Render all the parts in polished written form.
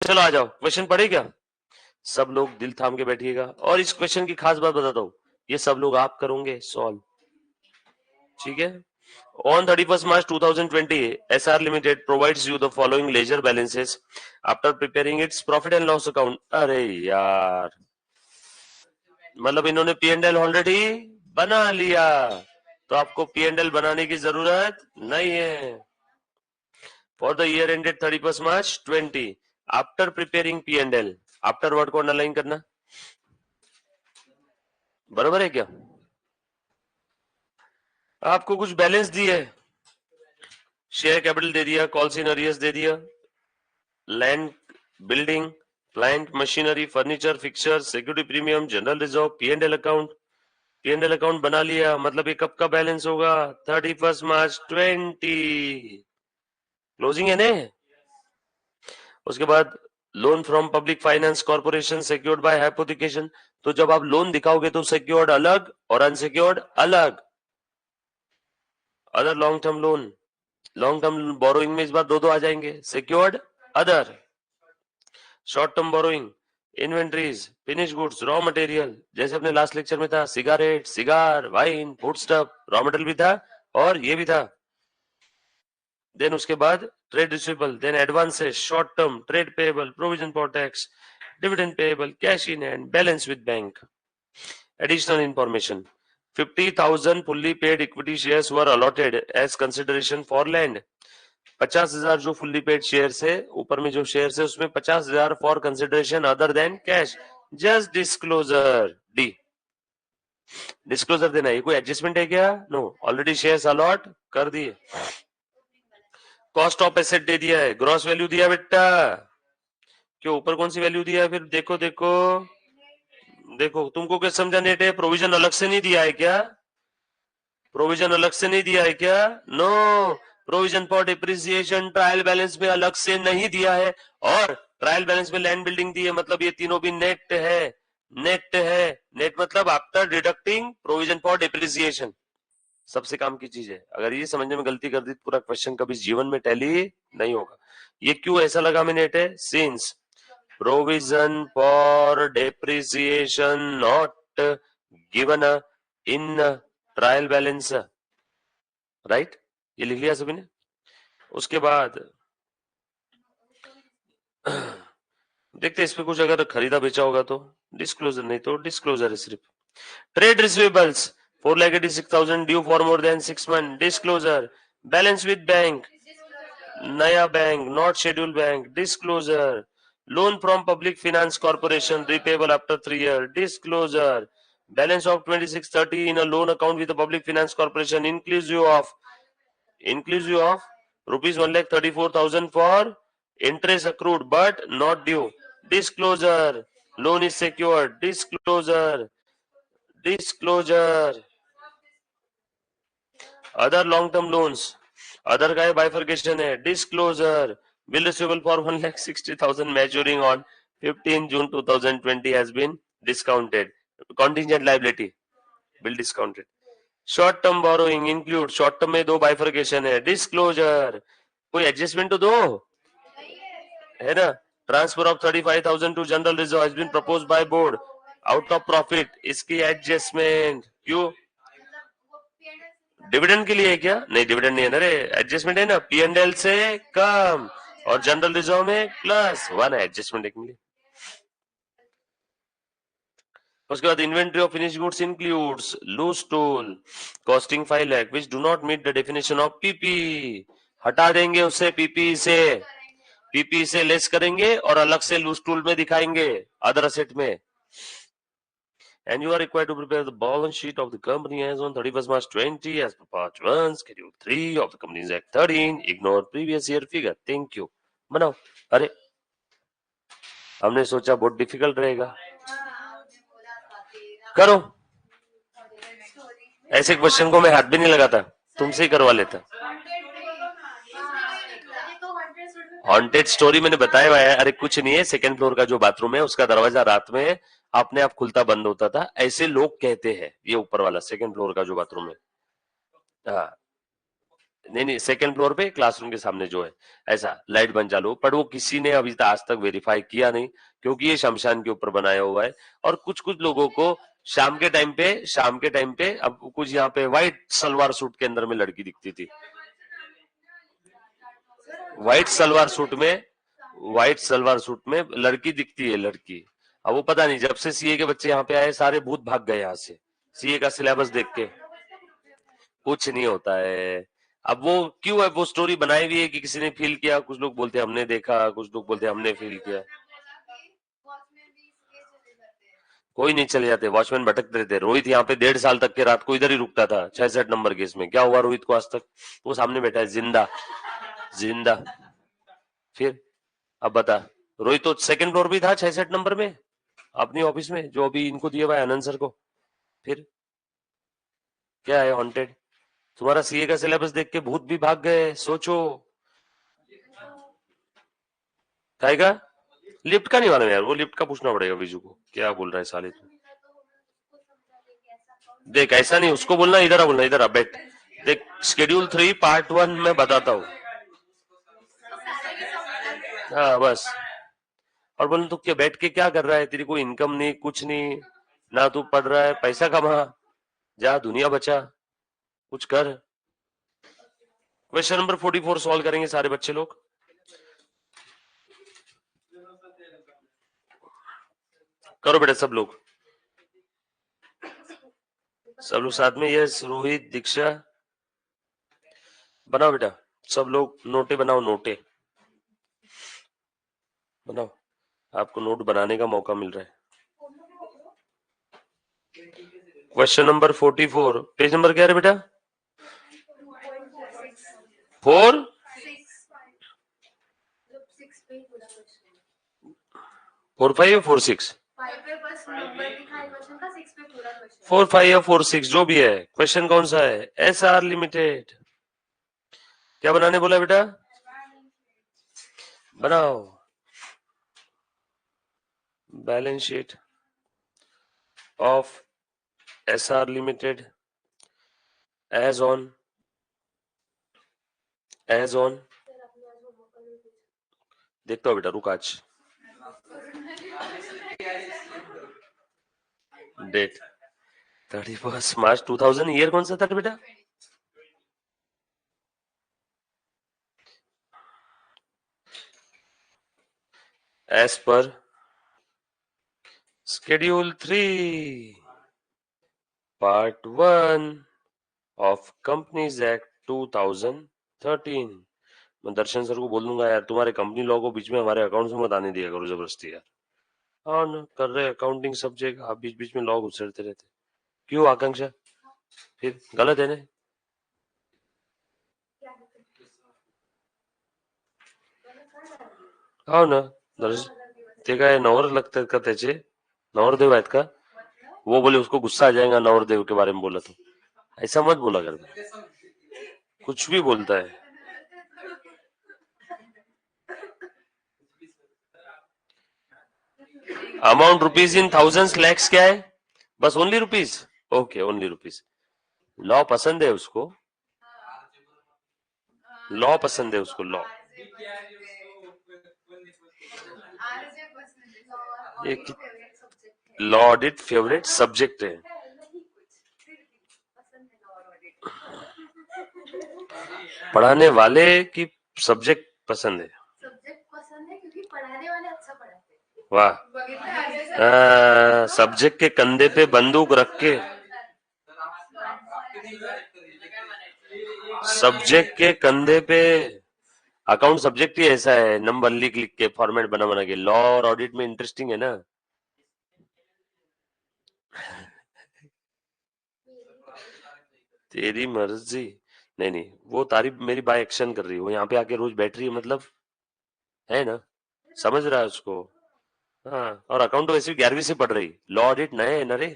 चलो आ जाओ, क्वेश्चन पढ़े क्या? सब लोग दिल थाम के बैठिएगा। और इस क्वेश्चन की खास बात बताता हूँ, ये सब लोग आप करोगे सॉल्व, ठीक है? On 31st March 2020, SR Limited provides you the following ledger balances after preparing its profit and loss account. अरे यार, मतलब इन्होंने P&L ऑलरेडी बना लिया, तो आपको P&L बनाने की जरूरत नहीं है। For the year ended 31st March 20, after preparing P&L, after word को अंडरलाइन करना, बराबर है क्या? आपको कुछ बैलेंस दिए, शेयर कैपिटल दे दिया, कॉल्स इन अरियर्स दे दिया, land, building, plant, machinery, furniture, fixer, security premium, general reserve, P&L account. P&L account बना लिया, मतलब ये कब का बैलेंस होगा? 31 मार्च 20, क्लोजिंग है ने। उसके बाद loan from public finance corporation secured by hypothecation, तो जब आप लोन दिखाओगे तो सिक्योर्ड अलग और अनसिक्योर्ड अलग। Other long term loan, long term borrowing में इस बार दो आ जाएंगे, secured other. Short term borrowing, inventories, finish goods, raw material, जैसे अपने लास्ट लेक्चर में था, cigarette, cigar, wine, food stuff, raw material भी था और ये भी था। देन उसके बाद trade receivable, then advances, short term, trade payable, provision for tax, dividend payable, cash in hand, balance with bank. Additional information, 50,000 fully paid equity shares were allotted as consideration for land. 50,000 जो fully paid share है, ऊपर में जो share है उसमें 50,000 for consideration other than cash. Just disclosure, D disclosure देना। ये कोई एडजस्टमेंट है क्या? नो, ऑलरेडी शेयर्स अलॉट कर दिए। कॉस्ट ऑफ एसेट दे दिया है, ग्रॉस वैल्यू दिया बेटा, क्यों ऊपर कौन सी वैल्यू दिया है? फिर देखो देखो देखो, तुमको क्या समझा नेट है? प्रोविजन अलग से नहीं दिया है क्या? प्रोविजन अलग से नहीं दिया है क्या? No, provision for depreciation trial balance में अलग से नहीं दिया है, और ट्रायल बैलेंस में लैंड बिल्डिंग दी है, मतलब ये तीनों भी नेट है। नेट है, नेट मतलब after deducting provision for depreciation. सबसे काम की चीज है, अगर ये समझने में गलती कर दी तो पूरा क्वेश्चन कभी जीवन में टैली नहीं होगा। ये क्यों ऐसा लगा में नेट है? Since provision for depreciation not given in trial balance, right? ये लिख लिया सभी ने? उसके बाद देखते इस पे कुछ अगर खरीदा बेचा होगा तो डिस्क्लोजर, नहीं तो डिस्क्लोजर है सिर्फ। Trade receivables 4,86,000 due for more than 6 month, disclosure. Balance with bank, नया bank, not schedule bank, disclosure. Loan from public finance corporation repayable after 3 year, disclosure. Balance of 2630 in a loan account with public finance corporation inclusive of rupees 1,34,000 for interest accrued but not due, disclosure. Loan is secured, disclosure. Other long term loans, other का bifurcation है, disclosure. Bill receivable for 1,60,000 maturing on 15 June 2020 has been discounted. Contingent liability, bill discounted. Short term borrowing include, short term में दो bifurcation है, disclosure. कोई adjustment तो दो, है ना? Transfer of 35,000 to general reserve has been proposed by board out of profit, इसकी adjustment. क्यों? डिविडेंड के लिए है क्या? नहीं, डिविडेंड नहीं है ना रे, एडजस्टमेंट है ना, P&L से कम और जनरल रिजर्व में +1 है, एडजस्टमेंट के लिए। उसके बाद inventory of finish goods includes loose tool costing 5 lakh which do not meet the definition of PP, हटा देंगे उसे, पीपी से लेस करेंगे और अलग से लूज टूल में दिखाएंगे अदर असेट में। And you are required to prepare the balance sheet of the company as on 31st March 20 as per part 1 schedule 3 of the Companies Act 13, ignore previous year figure. Thank you. बनाओ। अरे हमने सोचा बहुत difficult रहेगा, करो। ऐसे question को मैं हाथ भी नहीं लगाता, तुमसे ही करवा लेता। हॉन्टेड स्टोरी मैंने बताया हुआ है, अरे कुछ नहीं है, सेकंड फ्लोर का जो बाथरूम है उसका दरवाजा रात में अपने आप खुलता बंद होता था, ऐसे लोग कहते हैं। ये ऊपर वाला सेकंड फ्लोर का जो बाथरूम है, हाँ, नहीं, सेकंड फ्लोर पे क्लासरूम के सामने जो है, ऐसा लाइट बंद चालू, पर वो किसी ने अभी तक आज तक वेरीफाई किया नहीं, क्योंकि ये शमशान के ऊपर बनाया हुआ है। और कुछ कुछ लोगों को शाम के टाइम पे अब कुछ यहाँ पे व्हाइट सलवार सूट के अंदर में लड़की दिखती थी, व्हाइट सलवार सूट में, व्हाइट सलवार सूट में लड़की दिखती है, लड़की। अब वो पता नहीं, जब से सीए के बच्चे यहाँ पे आए सारे भूत भाग गए यहाँ से, सीए का सिलेबस देख के। कुछ नहीं होता है। अब वो क्यों है, वो स्टोरी बनाई हुई है कि किसी ने फील किया, कुछ लोग बोलते हैं हमने देखा, कुछ लोग बोलते हैं हमने फील किया। कोई नहीं चले जाते, वॉचमैन भटकते रहते। रोहित यहाँ पे 1.5 साल तक के रात को इधर ही रुकता था 66 नंबर केस में। क्या हुआ रोहित को आज तक? वो सामने बैठा है जिंदा जिंदा। फिर अब बता, रोहित तो सेकंड फ्लोर भी था 66 नंबर में अपनी ऑफिस में, जो अभी इनको दिया हुआ है आनंद सर को। फिर क्या है हॉन्टेड? तुम्हारा सीए का सिलेबस देख के भूत भी भाग गए, सोचो। खाएगा लिफ्ट का नहीं मालूम यार, वो लिफ्ट का पूछना पड़ेगा विजू को, क्या बोल रहा है साले तू। देख ऐसा नहीं, उसको बोलना इधर आ, बोलना इधर आ बैठ। देख शेड्यूल 3 पार्ट 1 में बताता हूँ। हाँ बस। और बोल तू क्या बैठ के क्या कर रहा है, तेरी कोई इनकम नहीं, कुछ नहीं ना, तू पढ़ रहा है, पैसा कमा, जा दुनिया बचा, कुछ कर। क्वेश्चन नंबर 44 सॉल्व करेंगे सारे बच्चे लोग। करो बेटा सब लोग, सब लोग साथ में। यस रोहित दीक्षा बनाओ बेटा, सब लोग नोटे बनाओ, नोटे बनाओ, आपको नोट बनाने का मौका मिल रहा है। क्वेश्चन नंबर 44, पेज नंबर क्या है बेटा? 4 4 5 या 4 6? 4 5 या 4 6 जो भी है। क्वेश्चन कौन सा है? SR limited. क्या बनाने बोला बेटा? बनाओ balance sheet of SR limited as on देखता हूँ बेटा, रुक। आज डेट 31 मार्च 2000, ईयर कौन सा था बेटा? As per schedule 3 part 1 of companies act 2013। मैं दर्शन सर को बोल दूंगा यार, तुम्हारे कंपनी लॉ को बीच में हमारे अकाउंट में मत आने दिया करो जबरदस्ती यार। हाँ ना, कर रहे अकाउंटिंग सब्जेक्ट, आप बीच बीच में लॉ घुसेड़ते रहते। क्यों आकांक्षा? फिर गलत है ना? हाँ ना, ते काय नवर लगतात का त्याचे? नवरदेव आहेत का? वो बोले उसको गुस्सा आ जाएगा नवरदेव के बारे में बोला तो। ऐसा मत बोला कर, कुछ भी बोलता है। Amount rupees in thousands lakhs क्या है? बस only rupees? Okay only rupees. Law पसंद है उसको, लॉ पसंद है उसको, लॉ। ये लॉ ऑडिट फेवरेट सब्जेक्ट है। पढ़ाने वाले की सब्जेक्ट पसंद है। क्योंकि पढ़ाने वाले अच्छा पढ़ाते हैं। वाह, सब्जेक्ट के कंधे पे बंदूक रख के, सब्जेक्ट के कंधे पे। अकाउंट सब्जेक्ट ही ऐसा है, नंबर लिख लिख के फॉर्मेट बना बना के। लॉ और ऑडिट में इंटरेस्टिंग है ना। तेरी मर्जी। नहीं नहीं, वो तारीफ मेरी बाय एक्शन कर रही है, वो यहाँ पे आके रोज बैठ रही है, मतलब है ना, समझ रहा है उसको। हाँ, और अकाउंट तो वैसे भी 11वीं से पढ़ रही। लॉ ऑडिट नए है ना रे,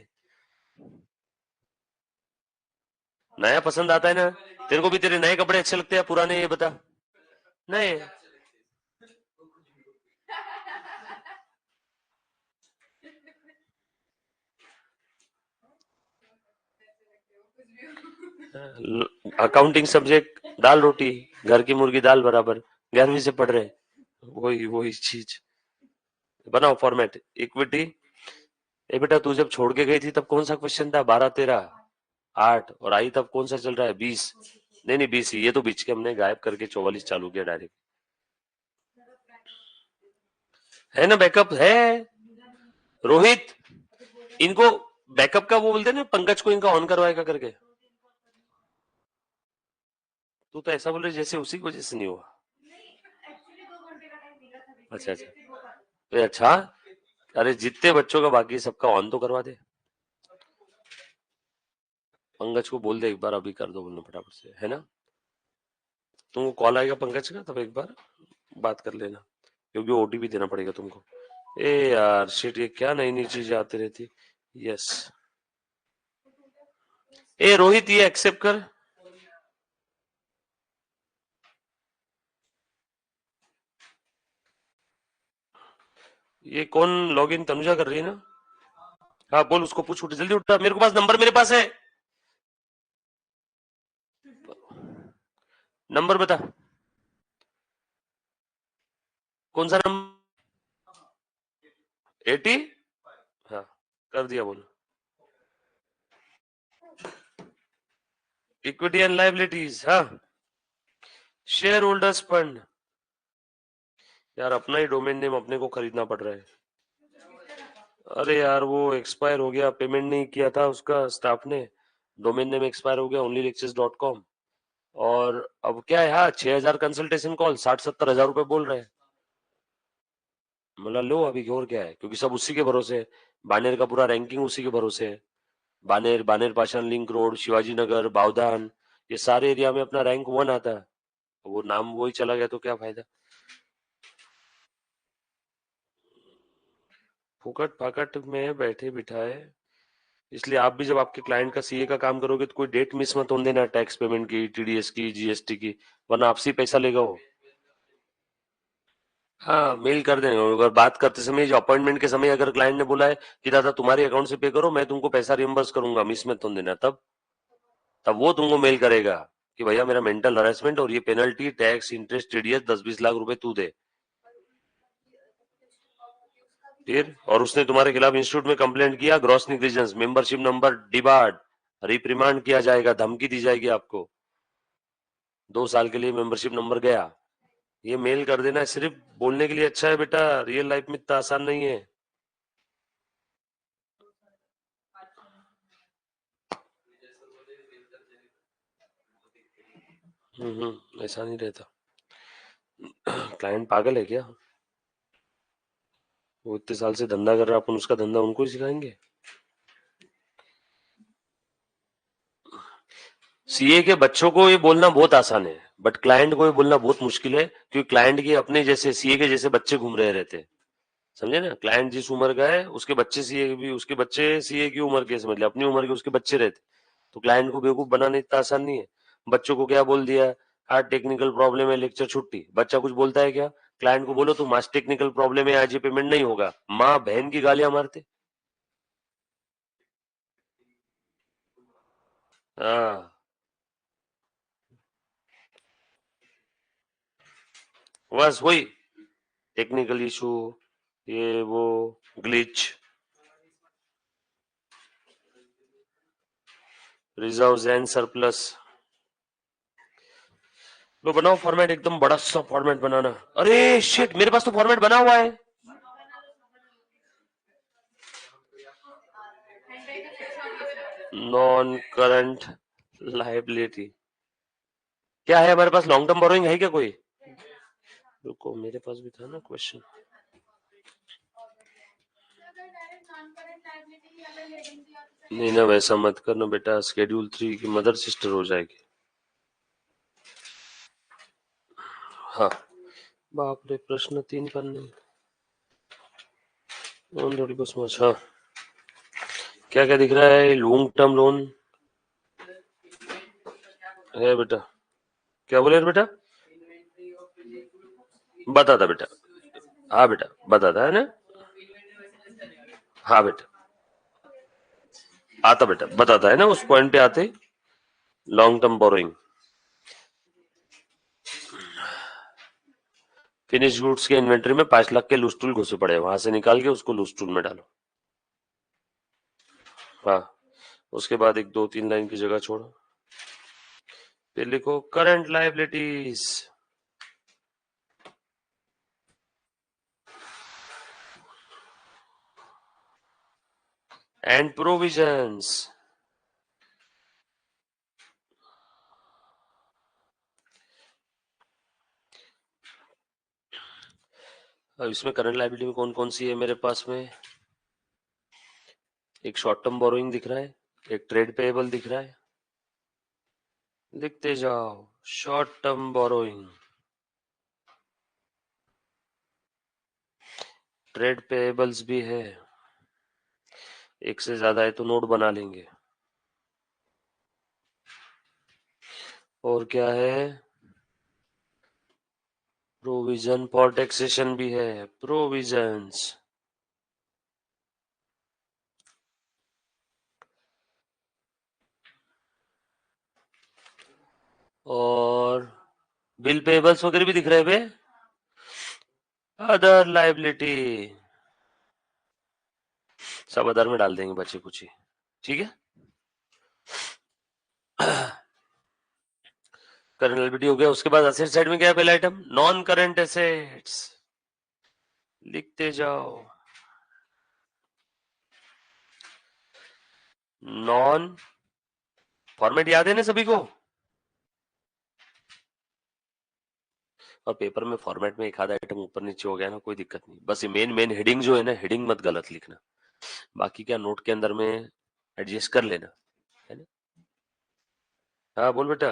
नया पसंद आता है ना। तेरे को भी तेरे नए कपड़े अच्छे लगते हैं पुराने, ये बता? नए। अकाउंटिंग सब्जेक्ट दाल रोटी, घर की मुर्गी दाल बराबर, 11वीं से पढ़ रहे, वही वही चीज। बनाओ फॉर्मेट। इक्विटी, ए बेटा तू जब छोड़ के गई थी तब कौन सा क्वेश्चन था? 12 13 8, और आई तब कौन सा चल रहा है? 20। नहीं नहीं 20, ये तो बीच के हमने गायब करके 44 चालू किया डायरेक्ट, है ना? बैकअप है। रोहित, इनको बैकअप का वो बोलते हैं ना, पंकज को इनका ऑन करवाएगा करके। तू तो ऐसा बोल रही जैसे उसी की वजह से नहीं हुआ। अच्छा अच्छा, तो अच्छा, अरे जितने बच्चों का बाकी सबका ऑन तो करवा दे। पंकज को बोल दे एक बार, अभी कर दो बोलना फटाफट से, है ना? तुमको कॉल आएगा पंकज का तब एक बार बात कर लेना, क्योंकि ओटीपी देना पड़ेगा तुमको। ए यार शिट, ये क्या नई नई चीजें आती रहती। यस। ए रोहित, ये एक्सेप्ट कर। ये कौन लॉगिन? तनुजा कर रही है ना? हाँ बोल, उसको पूछ, उठ जल्दी उठा, मेरे को पास नंबर, मेरे पास है नंबर, बता कौन सा नंबर? 80। हाँ कर दिया, बोल। इक्विटी एंड लाइबिलिटीज, हाँ। शेयर होल्डर्स फंड, यार अपना ही डोमेन नेम अपने को खरीदना पड़ रहा है। अरे यार वो एक्सपायर हो गया, पेमेंट नहीं किया था उसका स्टाफ ने, डोमेन नेम एक्सपायर हो गया onlylectures.com। और अब क्या है, हाँ 6,000 कंसल्टेशन कॉल, 60-70 हजार रुपए बोल रहे हैं। मतलब लो अभी, और क्या है, क्योंकि सब उसी के भरोसे है। बानेर का पूरा रैंकिंग उसी के भरोसे है। बानेर, बानेर पाषाण लिंक रोड, शिवाजी नगर, बावधान, ये सारे एरिया में अपना रैंक 1 आता है। वो नाम वही चला गया तो क्या फायदा। फुकट फाकट में बैठे बिठाए। इसलिए आप भी जब आपके क्लाइंट का सीए का काम करोगे तो कोई डेट मिस मत होने देना, टैक्स पेमेंट की, टीडीएस की, जीएसटी की, वरना आपसे ही पैसा लेगा वो। हाँ मेल कर देंगे, अगर बात करते समय, जो अपॉइंटमेंट के समय अगर क्लाइंट ने बोला है कि दादा तुम्हारे अकाउंट से पे करो, मैं तुमको पैसा रिम्बर्स करूंगा, मिस मत होने देना, तब तब वो तुमको मेल करेगा कि भैया मेरा मेंटल हरासमेंट और ये penalty, tax, interest, TDS 10-20 lakh रुपए तू दे। फिर और उसने तुम्हारे खिलाफ इंस्टीट्यूट में कंप्लेंट किया, gross negligence, membership number debarred, reprimand किया जाएगा, धमकी दी जाएगी आपको, 2 साल के लिए मेंबरशिप नंबर गया। ये मेल कर देना, सिर्फ बोलने के लिए अच्छा है बेटा, रियल लाइफ में इतना आसान नहीं है। ऐसा नहीं रहता। क्लाइंट पागल है क्या? वो इतने साल से धंधा कर रहा है, अपन उसका धंधा उनको ही सिखाएंगे? सीए के बच्चों को ये बोलना बहुत आसान है, बट क्लाइंट को ये बोलना बहुत मुश्किल है, क्योंकि क्लाइंट के अपने जैसे सीए के जैसे बच्चे घूम रहे रहते हैं। समझे ना? क्लाइंट जिस उम्र का है उसके बच्चे सीए भी, उसके बच्चे सीए की उम्र के, समझ ले अपनी उम्र के उसके बच्चे रहते। तो क्लाइंट को बेवकूफ बनाना इतना आसान नहीं है। बच्चों को क्या बोल दिया, आज टेक्निकल प्रॉब्लम है, लेक्चर छुट्टी। बच्चा कुछ बोलता है क्या? क्लाइंट को बोलो तुम आज टेक्निकल प्रॉब्लम है, आज ये पेमेंट नहीं होगा, माँ बहन की गालियां मारते। हाँ बस वही, टेक्निकल इशू, ये वो, ग्लिच, रिजर्व एंड सरप्लस। लो बनाओ फॉर्मेट, एकदम बड़ा सा फॉर्मेट बनाना। अरे शिट, मेरे पास तो फॉर्मेट बना हुआ है। नॉन करंट लाइबिलिटी, क्या है हमारे पास? लॉन्ग टर्म बोरोइंग है क्या कोई? रुको, मेरे पास भी था ना क्वेश्चन। नहीं ना, वैसा मत करना बेटा, शेड्यूल 3 की मदर सिस्टर हो जाएगी। हाँ बाप रे, प्रश्न 3 पन्ने, थोड़ी बस मच। हाँ क्या क्या दिख रहा है? लॉन्ग टर्म लोन है बेटा। क्या बोले बेटा? बताता बेटा, हाँ बेटा बताता है ना। हाँ बेटा आता, बेटा बताता है ना, उस पॉइंट पे आते, long term borrowing. Finish goods के इन्वेंट्री में 5 लाख के लूज टूल घुसे पड़े, वहां से निकाल के उसको लूज टूल में डालो। हाँ, उसके बाद एक 2-3 लाइन की जगह छोड़ो, फिर लिखो करंट लायबिलिटीज एंड प्रोविजंस। अब इसमें करंट लायबिलिटी में कौन कौन सी है मेरे पास में? एक शॉर्ट टर्म बोरोइंग दिख रहा है, एक ट्रेड पेएबल दिख रहा है, लिखते जाओ। Short term borrowing, trade payables भी है, एक से ज्यादा है तो नोट बना लेंगे। और क्या है? प्रोविजन फॉर टैक्सेशन भी है, प्रोविजंस। और बिल पेबल्स वगैरह भी दिख रहे हैं बे। अदर लाइबिलिटी सब अदर में डाल देंगे बच्चे कुछ ही, ठीक है। करंट लायबिलिटी हो गया। उसके बाद असेट साइड में क्या है? पहला आइटम नॉन करंट एसेट्स, लिखते जाओ। नॉन, फॉर्मेट याद है ना सभी को? और पेपर में फॉर्मेट में एक आधा आइटम ऊपर नीचे हो गया ना, कोई दिक्कत नहीं, बस ये मेन मेन हेडिंग जो है ना, हेडिंग मत गलत लिखना, बाकी क्या नोट के अंदर में एडजस्ट कर लेना, है ना। हाँ बोल बेटा।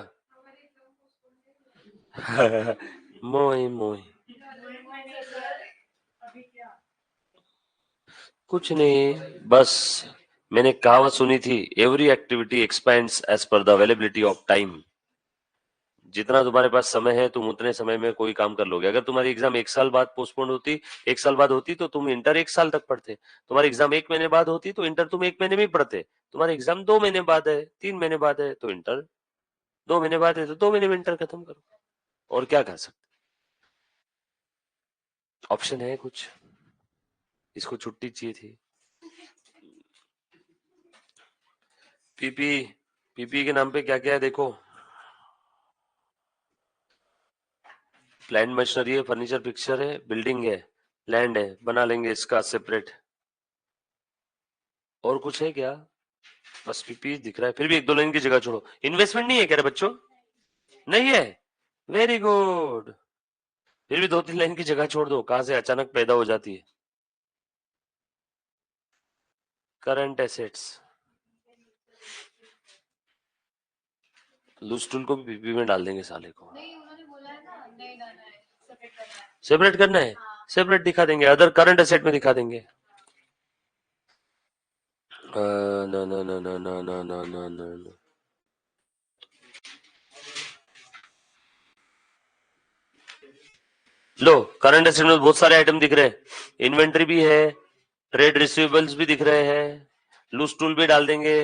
मोई मोई कुछ नहीं, बस मैंने कहावत सुनी थी, every activity expands as per the availability of time. जितना तुम्हारे पास समय है तुम उतने समय में कोई काम कर लोगे। अगर तुम्हारी एग्जाम 1 साल बाद पोस्टपोन होती, 1 साल बाद होती, तो तुम इंटर 1 साल तक पढ़ते। तुम्हारी एग्जाम 1 महीने बाद होती तो इंटर तुम 1 महीने में ही पढ़ते। तुम्हारी एग्जाम 2 महीने बाद है, 3 महीने बाद है, तो इंटर 2 महीने बाद है, तो 2 महीने में इंटर खत्म करो। और क्या कर सकते? ऑप्शन है कुछ? इसको छुट्टी चाहिए थी। पीपी, पीपी के नाम पे क्या क्या है देखो। प्लांट मशीनरी है, फर्नीचर पिक्चर है, बिल्डिंग है, लैंड है, बना लेंगे इसका सेपरेट। और कुछ है क्या? बस पीपी दिख रहा है, फिर भी एक दो लाइन की जगह छोड़ो। इन्वेस्टमेंट नहीं है क्या रे बच्चों? नहीं है, वेरी गुड। फिर भी 2-3 लाइन की जगह छोड़ दो, कहां से अचानक पैदा हो जाती है। करंट एसेट्स, लूज टूल को भी पीपी में डाल देंगे साले को। सेपरेट करना है, सेपरेट दिखा देंगे, अदर करंट एसेट में दिखा देंगे। ना ना ना ना ना ना ना ना ना, लो करंट एसेट में बहुत सारे आइटम दिख रहे हैं, इन्वेंट्री भी है, ट्रेड रिसीवेबल्स भी दिख रहे हैं, लूज टूल भी डाल देंगे।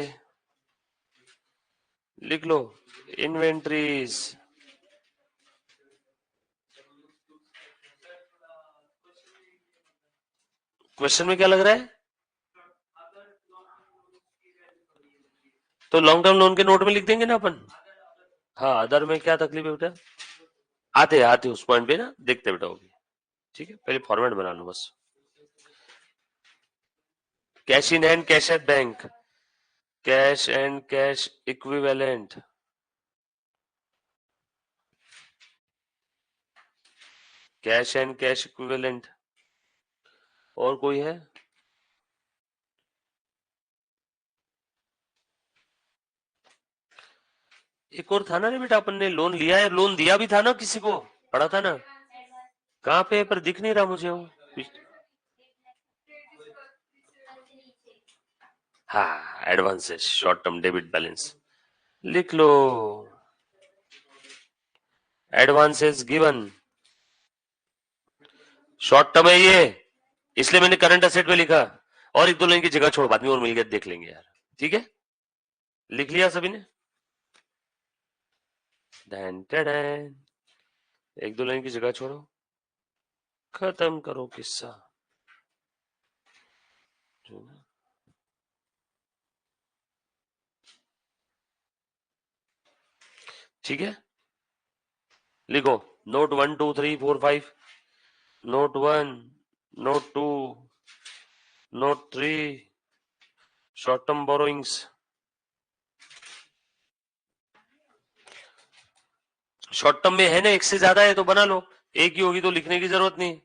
लिख लो इन्वेंट्रीज, क्वेश्चन में क्या लग रहा है? तो लॉन्ग टर्म लोन के नोट में लिख देंगे ना अपन। हाँ, अदर में क्या तकलीफ है बेटा? आते आते उस पॉइंट पे ना, देखते बेटा होगी, ठीक है, पहले फॉर्मेट बना लो बस। Cash in hand, cash at bank, cash and cash equivalent, cash and cash equivalent. और कोई है? एक और था ना रे बेटा, अपन ने लोन लिया है, लोन दिया भी था ना किसी को, पढ़ा था ना, कहाँ पे? पर दिख नहीं रहा मुझे वो। हाँ, advances, short term debit balance, लिख लो एडवांसेस गिवन। शॉर्ट टर्म है ये, इसलिए मैंने करंट एसेट में लिखा। और एक दो लाइन की जगह छोड़, बाद में और मिल गया देख लेंगे यार, ठीक है। लिख लिया सभी ने? डैन डैन, एक दो लाइन की जगह छोड़ो। खत्म करो किस्सा। ठीक है, लिखो note 1 2 3 4 5, note 1, note 2, note 3, short term borrowings. Short term में है ना, एक से ज्यादा है तो बना लो, एक ही होगी तो लिखने की जरूरत नहीं।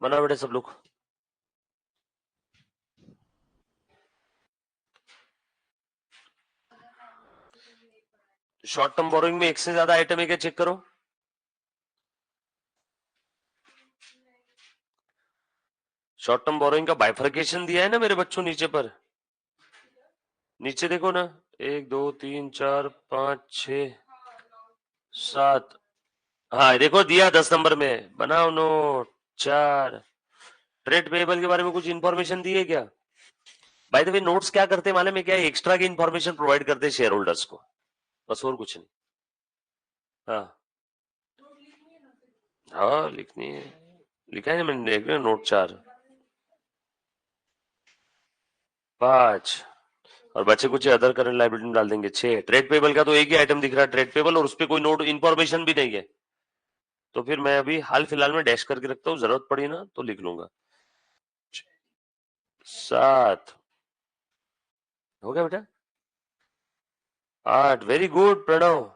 बना बेटे सब लोग। शॉर्ट टर्म बोरोइंग में एक से ज्यादा आइटम है क्या, चेक करो। शॉर्ट टर्म बोरोइंग का बाइफर्केशन दिया है ना मेरे बच्चों नीचे पर, नीचे देखो ना, 1 2 3 4 5 6 7, हाँ देखो दिया 10 नंबर में, बनाओ नोट 4। ट्रेड पेबल के बारे में कुछ इंफॉर्मेशन दी है क्या? बाय द वे नोट्स क्या करते हैं मालूम है क्या, एक्स्ट्रा की इंफॉर्मेशन प्रोवाइड करते हैं शेयर होल्डर्स को, बस और कुछ नहीं। हाँ हाँ लिखनी है, लिखा है ना मैंने, देख रहे नोट 4 5, और बच्चे कुछ अदर करंट लायबिलिटी में डाल देंगे 6। ट्रेड पेबल का तो एक ही आइटम दिख रहा है, ट्रेड पेबल, और उस पर कोई नोट इंफॉर्मेशन भी नहीं है, तो फिर मैं अभी हाल फिलहाल में डैश करके रखता हूँ, जरूरत पड़ी ना तो लिख लूंगा। 7 हो गया बेटा, 8, वेरी गुड प्रणव।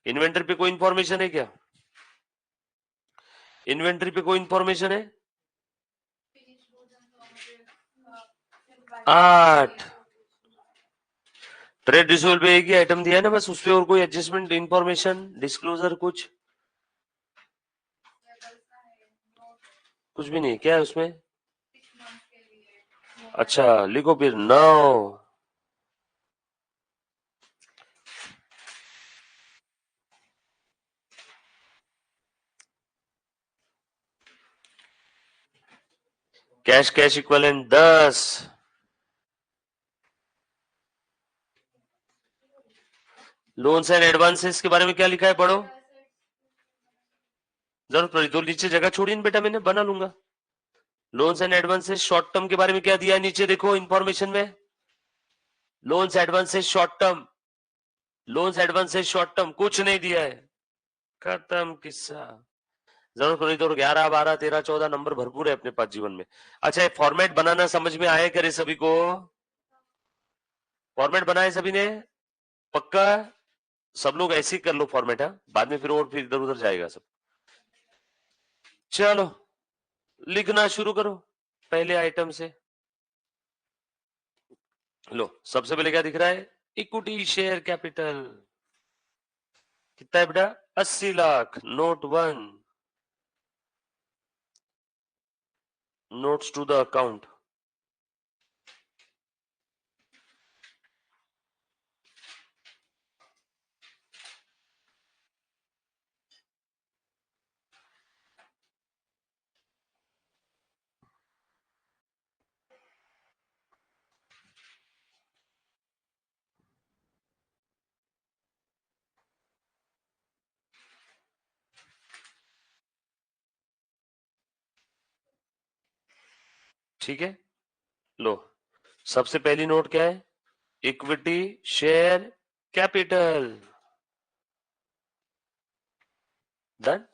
इन्वेंटरी पे कोई इंफॉर्मेशन है क्या? इन्वेंटरी पे कोई इंफॉर्मेशन है? 8। ट्रेड रिसीवेबल पे एक ही आइटम दिया है ना बस, उस पे और कोई एडजस्टमेंट इंफॉर्मेशन डिस्क्लोजर कुछ भी नहीं, क्या है उसमें? अच्छा लिखो फिर 9। Cash cash equivalent 10। Loans and advances के बारे में क्या लिखा है, पढ़ो। जरूरत पड़ी तो नीचे जगह छोड़ी ना बेटा, मैंने बना लूंगा। Loans and advances short term के बारे में क्या दिया है नीचे देखो इंफॉर्मेशन में, loans advances short term, loans advances short term कुछ नहीं दिया है, खत्म किस्सा। जरूरत पड़ी तो 11 12 13 14 नंबर भरपूर है अपने पास जीवन में। अच्छा फॉर्मेट बनाना समझ में आया करे सभी को? फॉर्मेट बनाए सभी ने पक्का? सब लोग ऐसे ही कर लो फॉर्मेट, है बाद में फिर और फिर इधर उधर जाएगा सब। चलो लिखना शुरू करो पहले आइटम से। लो सबसे पहले क्या दिख रहा है, इक्विटी शेयर कैपिटल कितना है बेटा, 80 lakh. Note 1, notes to the account. ठीक है, लो सबसे पहली नोट क्या है, इक्विटी शेयर कैपिटल, डन।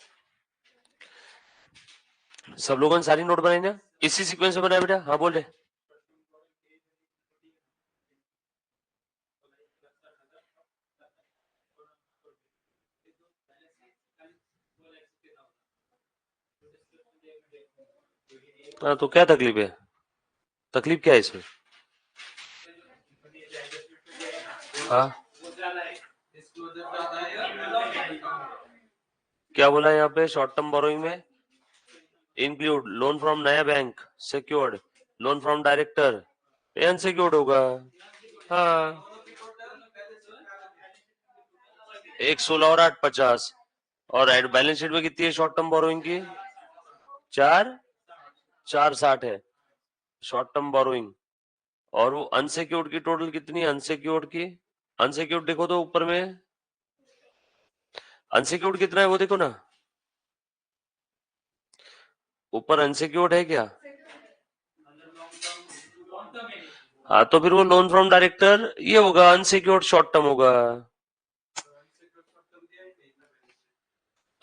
सब लोगों ने सारी नोट बनाई ना, इसी सीक्वेंस में बनाया बेटा, हाँ बोल रहे। हाँ तो क्या तकलीफ है, तकलीफ क्या है इसमें? हाँ क्या बोला यहाँ पे, शॉर्ट टर्म बोरोइंग में इंक्लूड लोन फ्रॉम नया bank secured, loan from director unsecured होगा। हाँ 116 और 8 50, और बैलेंस शीट में कितनी है शॉर्ट टर्म बोरोइंग की, 4 460 है शॉर्ट टर्म बोरोइंग। और वो अनसिक्योर्ड की टोटल कितनी है? अनसिक्योर्ड देखो तो ऊपर में अनसिक्योर्ड कितना है वो देखो ना, ऊपर अनसिक्योर्ड है क्या? हाँ तो फिर वो लोन फ्रॉम डायरेक्टर ये होगा, अनसिक्योर्ड शॉर्ट टर्म होगा।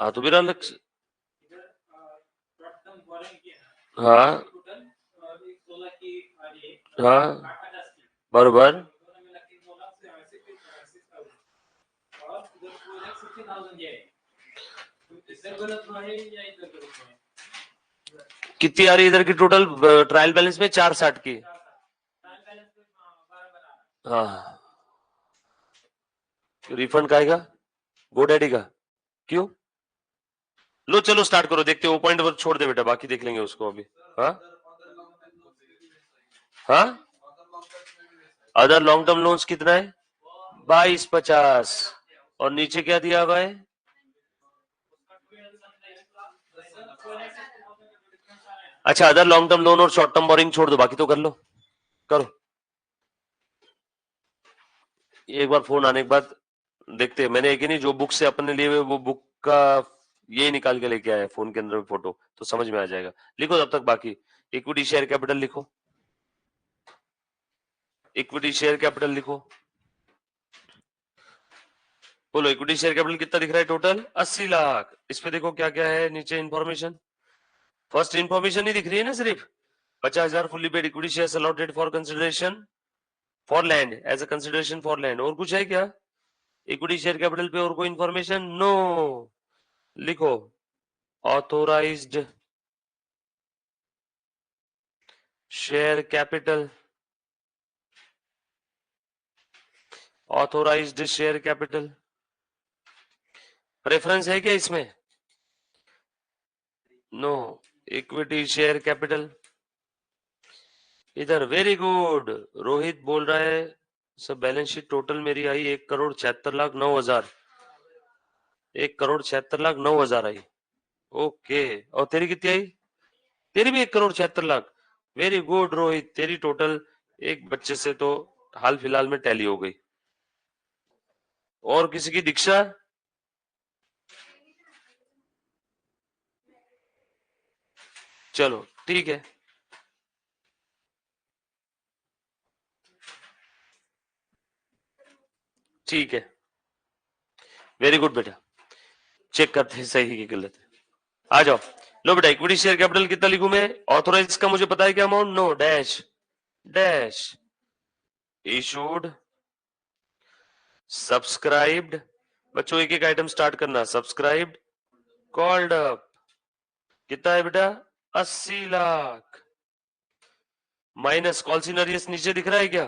हाँ तो फिर अलग हाँ हाँ बरोबर। कितनी आ रही है इधर की टोटल ट्रायल बैलेंस में? 460 की। हाँ रिफंड का आएगा गोडैडी का? क्यों? लो चलो स्टार्ट करो, देखते हो पॉइंट पर छोड़ दे बेटा, बाकी देख लेंगे उसको अभी। हाँ हाँ अदर लॉन्ग टर्म लोन्स कितना है? 2250। और नीचे क्या दिया हुआ है? अच्छा अदर लॉन्ग टर्म लोन और शॉर्ट टर्म बोरिंग छोड़ दो, बाकी तो कर लो, करो। एक बार फोन आने के बाद देखते हैं। मैंने एक ही नहीं, जो बुक से अपने लिए वो बुक का ये निकाल के लेके आया फोन के अंदर फोटो, तो समझ में आ जाएगा। लिखो तब तक बाकी। इक्विटी शेयर कैपिटल लिखो, इक्विटी शेयर कैपिटल लिखो। बोलो इक्विटी शेयर कैपिटल कितना दिख रहा है टोटल? 80 लाख। इस पे देखो क्या क्या है नीचे इन्फॉर्मेशन। फर्स्ट इन्फॉर्मेशन ही दिख रही है ना सिर्फ, 50,000 fully paid equity share allotted for consideration for land, as a consideration for land. और कुछ है क्या इक्विटी शेयर कैपिटल पे? और कोई इन्फॉर्मेशन? नो। लिखो authorised share capital, authorised share capital. Reference है क्या इसमें? नो। इक्विटी शेयर कैपिटल इधर। Very good. रोहित बोल रहा है सब बैलेंस शीट टोटल मेरी आई 1,76,09,000, 1,76,09,000 आई। ओके। और तेरी कितनी आई? तेरी भी 1,76,00,000। वेरी गुड रोहित, तेरी टोटल एक बच्चे से तो हाल फिलहाल में टैली हो गई। और किसी की दीक्षा? चलो ठीक है। ठीक है वेरी गुड बेटा, चेक करते हैं सही की गलत है। आ जाओ। लो बेटा इक्विटी शेयर कैपिटल कितना लिखूं मैं? ऑथोराइज का मुझे पता है क्या amount? No dash dash issued subscribed. बच्चों एक एक आइटम स्टार्ट करना। सब्सक्राइब्ड कॉल्ड अप कितना है बेटा? 80 लाख माइनस कॉल्सिनरियस नीचे दिख रहा है क्या?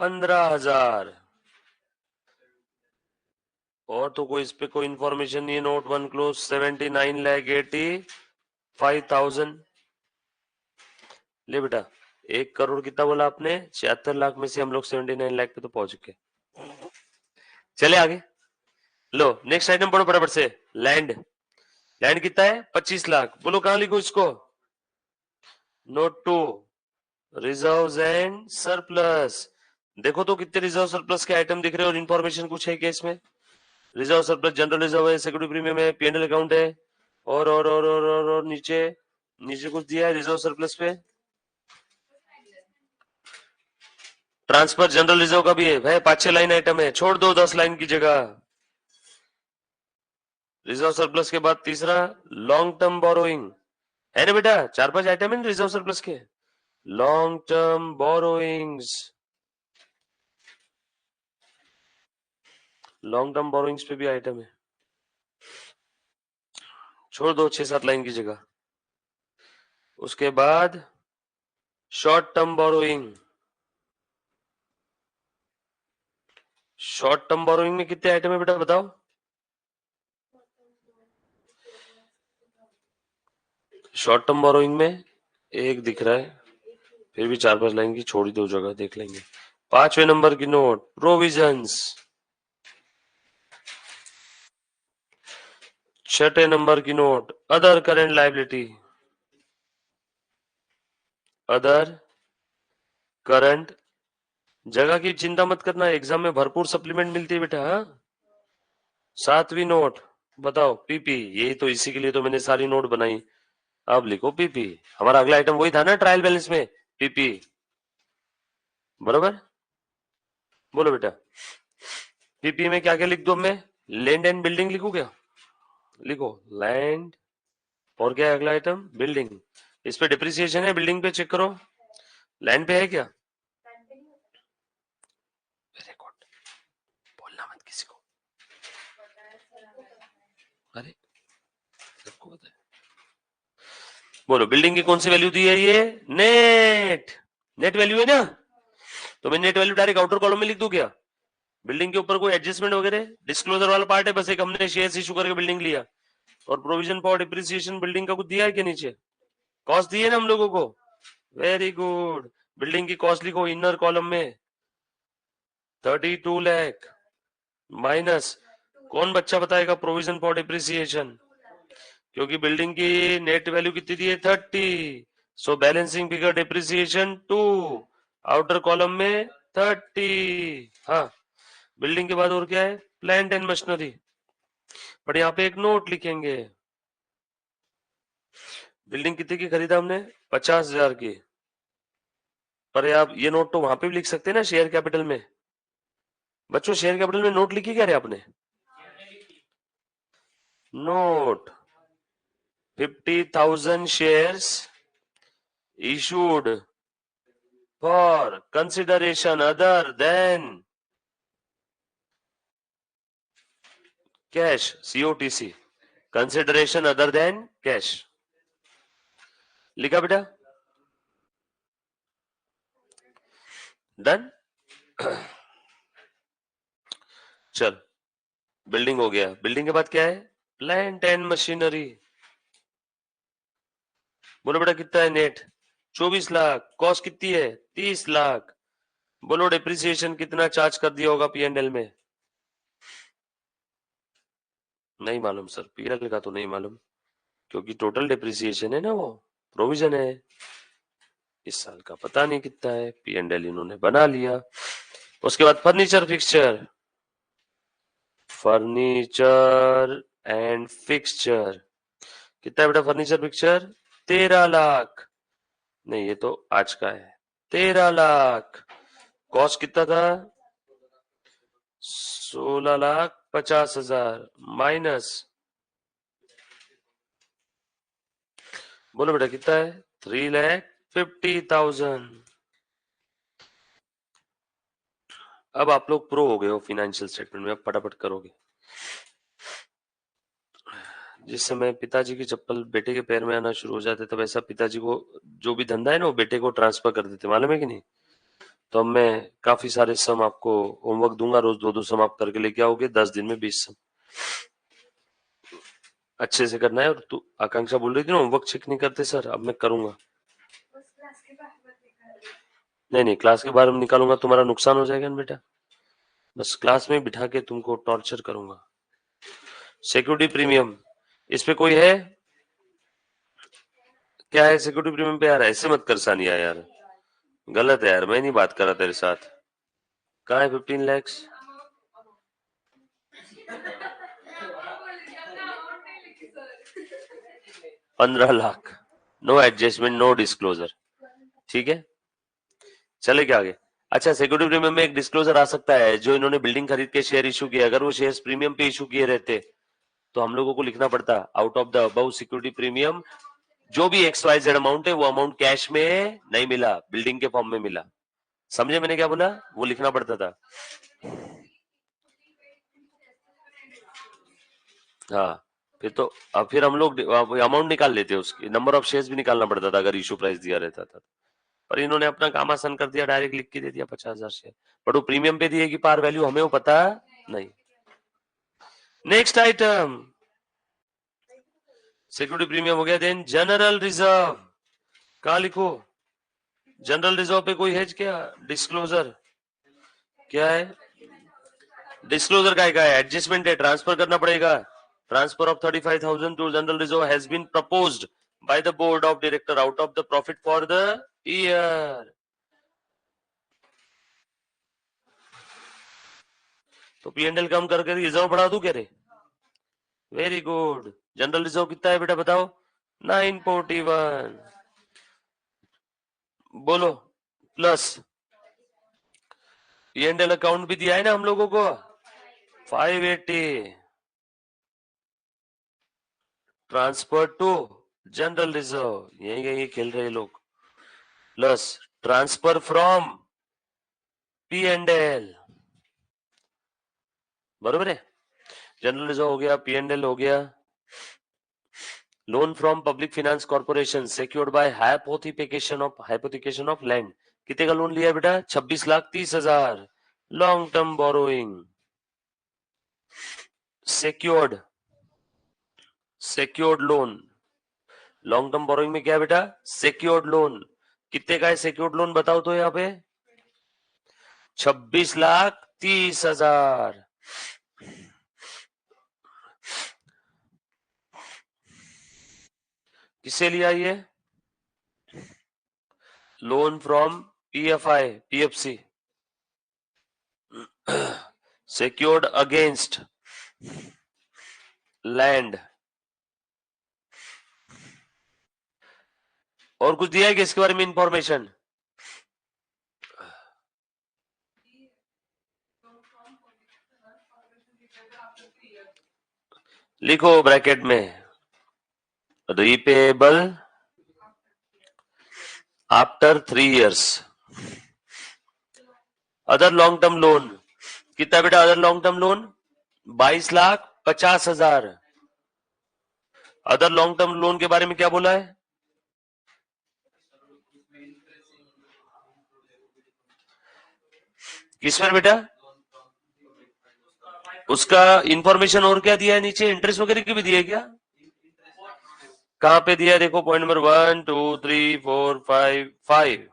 15,000। और तो कोई इस पे कोई इंफॉर्मेशन नहीं है। Note one clause 79,85,000। ले बेटा 1 करोड़ कितना बोला आपने? 76 लाख में से हम लोग 79 लाख पे तो पहुंच गए। चले आगे। लो नेक्स्ट आइटम पढ़ो फटाफट से। लैंड, लैंड कितना है? 25 लाख। बोलो कहां लिखो इसको? Note to reserves and surplus. देखो तो कितने रिजर्व सरप्लस के आइटम दिख रहे हैं और इन्फॉर्मेशन कुछ है क्या इसमें? रिजर्व सरप्लस जनरल रिजर्व है, सिक्योरिटी प्रीमियम है, पीएनएल अकाउंट है, और नीचे नीचे कुछ दिया है रिजर्व सरप्लस पे। ट्रांसफर जनरल रिजर्व का भी है भाई, 5-6 लाइन आइटम है, छोड़ दो 10 लाइन की जगह। रिजर्व सरप्लस के बाद तीसरा लॉन्ग टर्म बोरोइंग है ना बेटा, 4-5 आइटम है रिजर्व सरप्लस के। Long term borrowings, long term borrowings पे भी आइटम है, छोड़ दो 6-7 लाइन की जगह। उसके बाद short term borrowing, short term borrowing में कितने आइटम है बेटा बताओ? शॉर्ट टर्म बोरोइंग में एक दिख रहा है, फिर भी 4-5 लाइन की छोड़ी दो जगह, देख लेंगे। 5वें नंबर की नोट प्रोविजंस, छठे नंबर की note, other current liability, other current, जगह की चिंता मत करना, एग्जाम में भरपूर सप्लीमेंट मिलती है बेटा। हाँ, सातवीं नोट बताओ, पीपी, यही तो, इसी के लिए तो मैंने सारी नोट बनाई। अब लिखो पीपी, हमारा अगला आइटम वही था ना ट्रायल बैलेंस में, पीपी, बरोबर। बोलो बेटा, पीपी में क्या क्या लिख दो, मैं लैंड एंड बिल्डिंग लिखू क्या? लिखो लैंड, और क्या है अगला आइटम? बिल्डिंग। इस पे डिप्रिसिएशन है, बिल्डिंग पे चेक करो, लैंड पे है क्या? वेरी गुड, बोलना मत किसी को, अरे सबको पता है। बोलो, बिल्डिंग की कौन सी वैल्यू दी है? ये नेट, नेट वैल्यू है ना, तो मैं net value direct outer column में लिख दूं क्या? बिल्डिंग के ऊपर कोई एडजस्टमेंट वगैरह डिस्क्लोजर वाला पार्ट है, बस एक हमने शेयर्स इशू करके बिल्डिंग लिया, और प्रोविजन फॉर डिप्रिसिएशन बिल्डिंग का कुछ दिया है कि नीचे? कॉस्ट दी है ना हम लोगों को, वेरी गुड। बिल्डिंग की कॉस्ट लिखो इनर कॉलम में, 32 लाख माइनस, कौन बच्चा बताएगा प्रोविजन फॉर डिप्रिसिएशन? क्योंकि बिल्डिंग की नेट वैल्यू कितनी दी है? 30, so balancing figure depreciation 2, outer column में 30। हाँ, बिल्डिंग के बाद और क्या है? प्लांट एंड मशीनरी, पर यहाँ पे एक नोट लिखेंगे, बिल्डिंग कितने की खरीदा हमने? 50,000 की, पर आप ये नोट तो वहां पे भी लिख सकते हैं ना, शेयर कैपिटल में। बच्चों, शेयर कैपिटल में नोट लिखी क्या रे आपने? Note 50,000 shares issued for consideration other than cash, COTC, consideration other than cash, लिखा बेटा? डन। चल, बिल्डिंग हो गया, बिल्डिंग के बाद क्या है? Plant and machinery. बोलो बेटा, कितना है नेट? 24 लाख। कॉस्ट कितनी है? 30 लाख। बोलो, डिप्रिसिएशन कितना चार्ज कर दिया होगा P&L में? नहीं मालूम सर, P&L का तो नहीं मालूम, क्योंकि टोटल डिप्रिसिएशन है ना, वो प्रोविजन है। इस साल का पता नहीं कितना है, P&L इन्होंने बना लिया। उसके बाद furniture fixture, furniture and fixture, कितना है बेटा फर्नीचर फिक्सचर? 13 लाख। नहीं, ये तो आज का है, 13 लाख। कॉस्ट कितना था? 16,50,000 माइनस, बोलो बेटा कितना है? 3,50,000। अब आप लोग प्रो हो गए हो फिनेंशियल स्टेटमेंट में, अब फटाफट करोगे। जिस समय पिताजी की चप्पल बेटे के पैर में आना शुरू हो जाते, तब ऐसा पिताजी को जो भी धंधा है ना, वो बेटे को ट्रांसफर कर देते, मालूम है कि नहीं? तो अब मैं काफी सारे सम आपको होमवर्क दूंगा, रोज 2-2 सम आप करके लेके आओगे, 10 दिन में 20 सम अच्छे से करना है। और तू आकांक्षा बोल रही थी ना होमवर्क चेक नहीं करते सर, अब मैं करूंगा। नहीं नहीं, क्लास के बाहर में निकालूंगा, तुम्हारा नुकसान हो जाएगा ना बेटा, बस क्लास में बिठा के तुमको टॉर्चर करूंगा। सिक्योरिटी प्रीमियम, इस पे कोई है? क्या है सिक्योरिटी प्रीमियम पे? यार ऐसे मत कर सानिया यार, गलत है यार, मैं नहीं बात कर रहा तेरे साथ। कहाँ है 15 lakhs? 15 lakh, no adjustment, no disclosure, ठीक है, चले क्या आगे? अच्छा, सिक्योरिटी प्रीमियम में एक डिस्क्लोजर आ सकता है, जो इन्होंने बिल्डिंग खरीद के शेयर इशू किए, अगर वो शेयर प्रीमियम पे इशू किए रहते तो हम लोगों को लिखना पड़ता, out of the above security premium जो भी XYZ अमाउंट है, वो अमाउंट कैश में नहीं मिला, बिल्डिंग के फॉर्म में मिला। समझे मैंने क्या बोला? वो लिखना पड़ता था। हाँ, फिर तो अब फिर हम लोग अमाउंट निकाल लेते, उसकी नंबर ऑफ शेयर्स भी निकालना पड़ता था अगर इशू प्राइस दिया रहता था। पर इन्होंने अपना काम आसान कर दिया, डायरेक्ट लिख के दे दिया 50,000 शेयर, बट वो प्रीमियम पे दिए कि पार वैल्यू, हमें वो पता नहीं। नेक्स्ट आइटम, सिक्योरिटी प्रीमियम हो गया। देन जनरल रिजर्व, कहा लिखो? जनरल रिजर्व पे कोई हेज क्या? डिस्क्लोजर क्या है? डिस्क्लोजर का है, एडजस्टमेंट है, ट्रांसफर करना पड़ेगा, Transfer of 35,000 to general reserve has been proposed by the board of director out of the profit for the year. तो P&L कम करके रिजर्व बढ़ा दूं क्या रे? Very good. जनरल रिजर्व कितना है बेटा बताओ? 941. बोलो प्लस P&L अकाउंट भी दिया है ना हम लोगों को 580. ट्रांसफर टू जनरल रिजर्व, यही खेल रहे लोग. Plus transfer from P&L. बरोबर है. जनरल रिजर्व हो गया, P&L हो गया. Loan from public finance corporation secured by hypothecation of land. कितने का लोन लिया बेटा? 26,30,000. Long term borrowing. Secured loan. Long term borrowing में क्या है बेटा? Secured loan. कितने का है सेक्योर्ड लोन बताओ तो यहाँ पे? 26,30,000. किससे लिया ये? Loan from PFC secured against land. और कुछ दिया है कि इसके बारे में इंफॉर्मेशन? लिखो ब्रैकेट में repayable after 3 years. Other long term loan कितना बेटा? Other long term loan 22,50,000. Other long term loan के बारे में क्या बोला है? किस पर बेटा? उसका इंफॉर्मेशन और क्या दिया है नीचे? इंटरेस्ट वगैरह की भी दिया है क्या? कहां पे दिया है देखो. Point number 1 2 3 4 5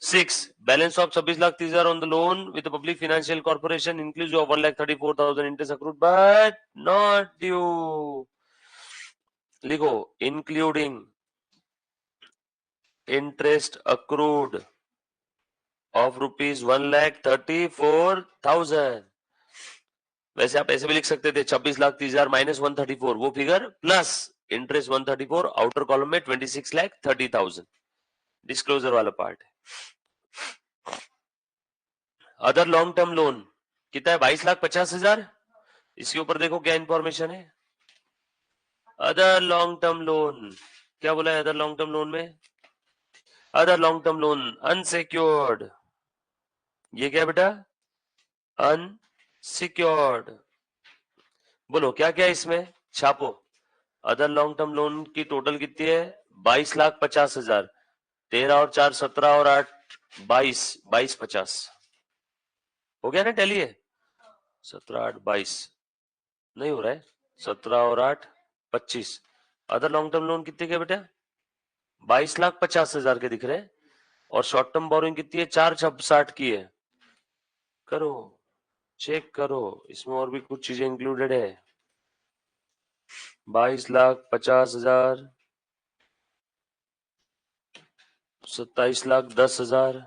6. Balance of 26,30,000 on the loan with public financial corporation includes of 1,34,000 interest accrued but not due. लिखो इंक्लूडिंग इंटरेस्ट अक्रूड ऑफ ₹1,34,000. वैसे आप ऐसे भी लिख सकते थे 26,30,000 माइनस 134 वो figure plus interest 134 outer column में 26,30,000 डिस्क्लोजर वाला पार्ट है. अदर लॉन्ग टर्म लोन कितना है? 22,50,000. इसके ऊपर देखो क्या इंफॉर्मेशन है. अदर लॉन्ग टर्म लोन क्या बोला है? अदर लॉन्ग टर्म लोन में other long term loan unsecured. ये क्या बेटा? अनसिक्योर्ड. बोलो क्या क्या है इसमें? छापो. अदर लॉन्ग टर्म लोन की टोटल कितनी है? 22,50,000. 13 और 4 17 और 8 22 50 हो गया ना? टैली है. 17 8 22 नहीं हो रहा है. 17 और 8 25. अदर लॉन्ग टर्म लोन कितने के बेटा? 22,50,000 के दिख रहे हैं. और शॉर्ट टर्म बोरोइंग कितनी है? 4,60 की है. करो चेक करो इसमें और भी कुछ चीजें इंक्लूडेड है. 22,50,000 27,10,000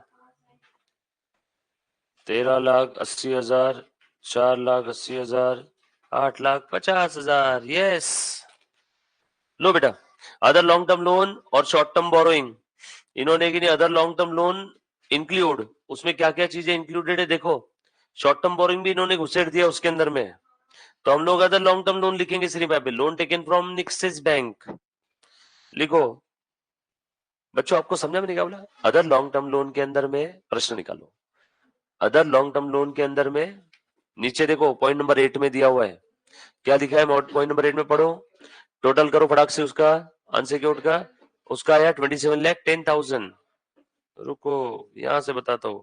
13,80,000 4,80,000 8,50,000. यस. लो बेटा अदर लॉन्ग टर्म लोन और शॉर्ट टर्म बोरोइंग इन्होंने कि नहीं other long term loan include. उसमें क्या क्या चीजें इंक्लूडेड है देखो. शॉर्ट टर्म बोरोइंग भी इन्होंने घुसेड़ दिया उसके अंदर में. तो हम लोग अदर लॉन्ग टर्म लोन लिखेंगे सिर्फ यहाँ पे लोन टेकन फ्रॉम निक्सिस बैंक. लिखो बच्चों आपको समझा मैंने क्या बोला? अदर लॉन्ग टर्म लोन के अंदर में प्रश्न निकालो. अदर लॉन्ग टर्म लोन के अंदर में नीचे देखो पॉइंट नंबर 8 में दिया हुआ है. क्या लिखा है? पॉइंट नंबर 8 में पढ़ो. टोटल करो फटाक से उसका अनसिक्योर्ड का. उसका आया 27,10,000. रुको यहां से बताता हूं.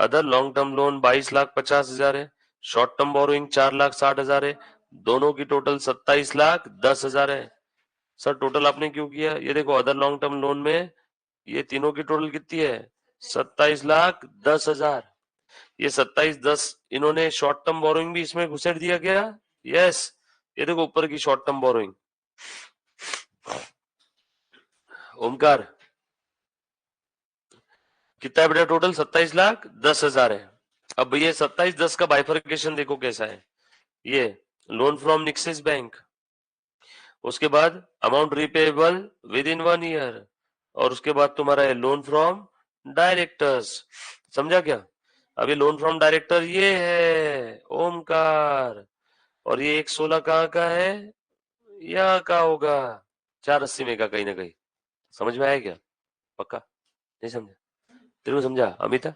अदर लॉन्ग टर्म लोन 22,50,000 है. शॉर्ट टर्म बोरोइंग 4,60,000 है. दोनों की टोटल 27,10,000 है. सर टोटल आपने क्यों किया? ये देखो अदर लॉन्ग टर्म लोन में ये तीनों की टोटल कितनी है? 27,10,000. ये 27,10 इन्होंने शॉर्ट टर्म बोरोइंग भी इसमें घुसेड़ दिया गया. यस ये देखो ऊपर की शॉर्ट टर्म बोरोइंग। ओमकार कितना है बेटा टोटल? 27,10,000 है। अब ये 27,10 का बाइफर्केशन देखो कैसा है। ये लोन फ्रॉम निक्सिस बैंक, उसके बाद amount repayable with in 1 year, और उसके बाद तुम्हारा है लोन फ्रॉम डायरेक्टर्स। समझा क्या? अभी लोन फ्रॉम डायरेक्टर ये है ओमकार, और ये 116 कहाँ का है? यहाँ का होगा 480 में का कहीं ना कहीं। समझ में आया क्या? पक्का नहीं समझा? तेरे को समझा अमिता?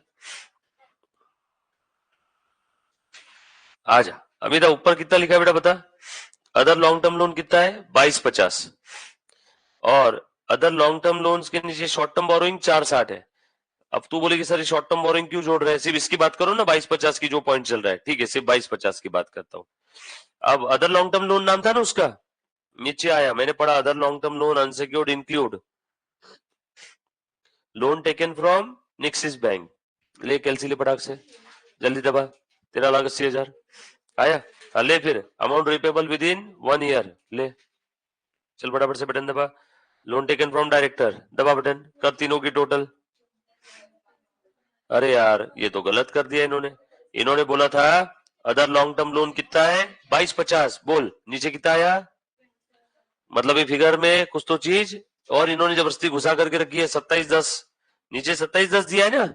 आजा अमिता, ऊपर कितना लिखा है बेटा बता? अदर लॉन्ग टर्म लोन कितना है? 2250, और अदर लॉन्ग टर्म लोन्स के नीचे शॉर्ट टर्म बोरोइंग 460 है। अब तू बोलेगी सर शॉर्ट टर्म बोरोइंग क्यों जोड़ रहे हैं? सिर्फ इसकी बात करो ना, 2250 की जो पॉइंट चल रहा है, ठीक है, सिर्फ 2250 की बात करता हूँ। अब अदर लॉन्ग टर्म लोन नाम था ना उसका, नीचे आया, मैंने पढ़ा other long term loan unsecured include loan taken from निक्सिस बैंक। ले कैलसी ले फटाक से, जल्दी दबा। 13,80,000 आया। ले फिर amount repayable with in 1 year, ले चल फटाफट से बटन दबा। लोन टेकन फ्रॉम डायरेक्टर, दबा बटन, कर तीनों की टोटल। अरे यार ये तो गलत कर दिया इन्होंने। इन्होंने बोला था अदर लॉन्ग टर्म लोन कितना है? 2250, बोल नीचे कितना आया? मतलब ये फिगर में कुछ तो चीज, और इन्होंने जबरदस्ती घुसा करके रखी है 2710, नीचे 2710 दिया है ना,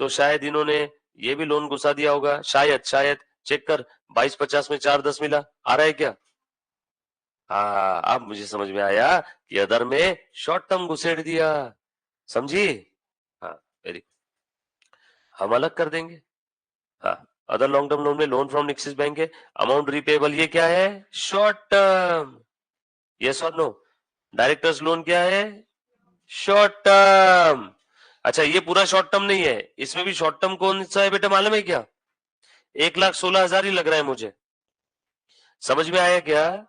तो शायद इन्होंने ये भी लोन घुसा दिया होगा, शायद शायद। चेक कर, 2250 में 410 मिला, आ रहा है क्या? हाँ अब मुझे समझ में आया कि अदर में शॉर्ट टर्म घुसेड़ दिया, समझी? हाँ वेरी, हम अलग कर देंगे। हाँ, अदर लॉन्ग टर्म लोन में लोन फ्रॉम निक्सिस बैंक है, अमाउंट रिपेबल ये क्या है? शॉर्ट टर्म, यस और नो? डायरेक्टर्स लोन क्या है? Short term. अच्छा ये पूरा शॉर्ट टर्म नहीं है, इसमें भी शॉर्ट टर्म कौन सा है बेटा मालूम है क्या? 1,16,000 ही लग रहा है मुझे, समझ में आया क्या?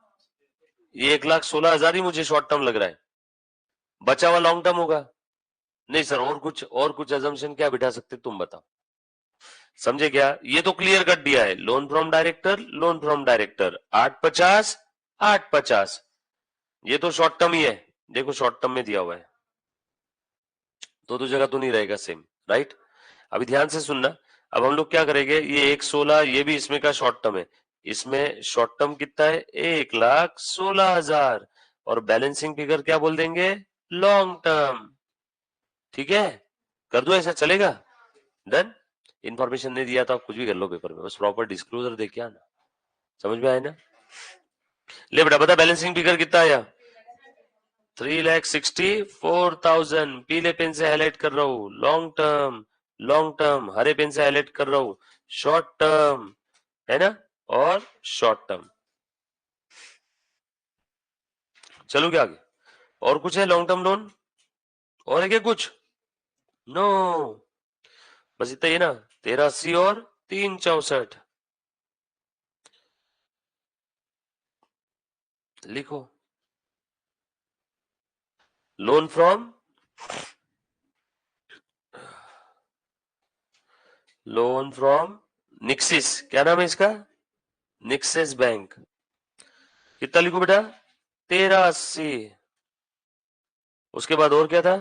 ये 1,16,000 ही मुझे शॉर्ट टर्म लग रहा है, बचा हुआ लॉन्ग टर्म होगा। नहीं सर और कुछ अजम्पशन क्या बिठा सकते तुम बताओ? समझे क्या? ये तो क्लियर कट दिया है, loan from director, loan from director 850 850, ये तो शॉर्ट टर्म ही है, देखो शॉर्ट टर्म में दिया हुआ है, तो जगह तो नहीं रहेगा सेम, राइट? अभी ध्यान से सुनना, अब हम लोग क्या करेंगे, ये 116 ये भी इसमें का शॉर्ट टर्म है, इसमें शॉर्ट टर्म कितना है? 1,16,000, और बैलेंसिंग फिगर क्या बोल देंगे? Long term. ठीक है, कर दो, ऐसा चलेगा? डन। इंफॉर्मेशन नहीं दिया तो आप कुछ भी कर लो पेपर में, बस प्रॉपर डिस्क्लोजर दे के आना। समझ में आया ना? ले बेटा बता बैलेंसिंग फिगर कितना आया? 3,64,000, पीले पेन से हाईलाइट कर रहा हूं, लॉन्ग टर्म, लॉन्ग टर्म हरे पेन से हाईलाइट कर रहा हूं, शॉर्ट टर्म, है ना, और शॉर्ट टर्म। चलो क्या आगे? और कुछ है लॉन्ग टर्म लोन? और है क्या कुछ? नो, बस इतना ही ना, 1380 और 364 लिखो। लोन फ्रॉम निक्सिस, क्या नाम है इसका? निक्सिस बैंक। कितना लिखो बेटा? 1380। उसके बाद और क्या था?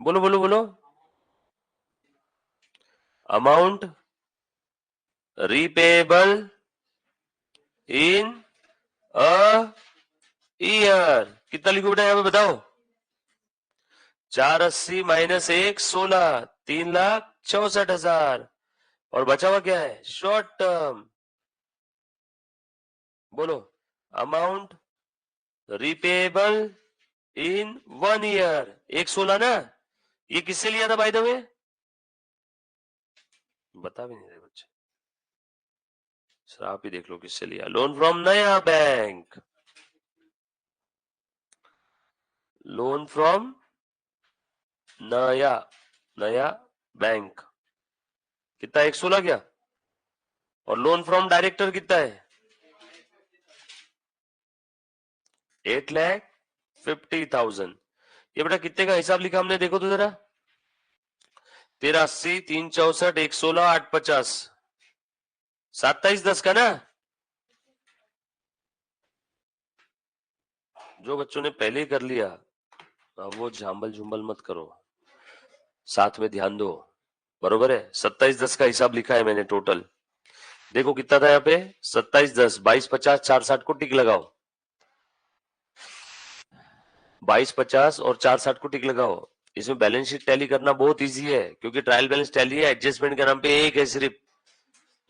बोलो बोलो बोलो। Amount repayable in a year, कितना लिखो बेटा यहाँ पे बताओ? 480 माइनस 1,16, 3,64,000, और बचा हुआ क्या है? Short term. बोलो, अमाउंट रिपेबल इन 1 ईयर, 1,16 ना? ये किससे लिया था बाय द वे? बता भी नहीं रहे बच्चे, सर आप ही देख लो किससे लिया। लोन फ्रॉम नया बैंक, लोन फ्रॉम नया नया बैंक, कितना? 1,16 क्या? और लोन फ्रॉम डायरेक्टर कितना है? 8,50,000। ये बेटा कितने का हिसाब लिखा हमने, देखो तो जरा। 1380, 364, 116, 850, 2710 का ना? जो बच्चों ने पहले ही कर लिया अब वो झांबल झुंबल मत करो, साथ में ध्यान दो। बरोबर है, 27-10 का हिसाब लिखा है मैंने टोटल। देखो कितना था यहाँ पे, 27-10, 22-50, 4-60 को टिक लगाओ। 22-50 और 4-60 को टिक लगाओ। इसमें बैलेंस शीट टैली करना बहुत इजी है, क्योंकि ट्रायल बैलेंस टैली है, एडजस्टमेंट के नाम पे एक है सिर्फ,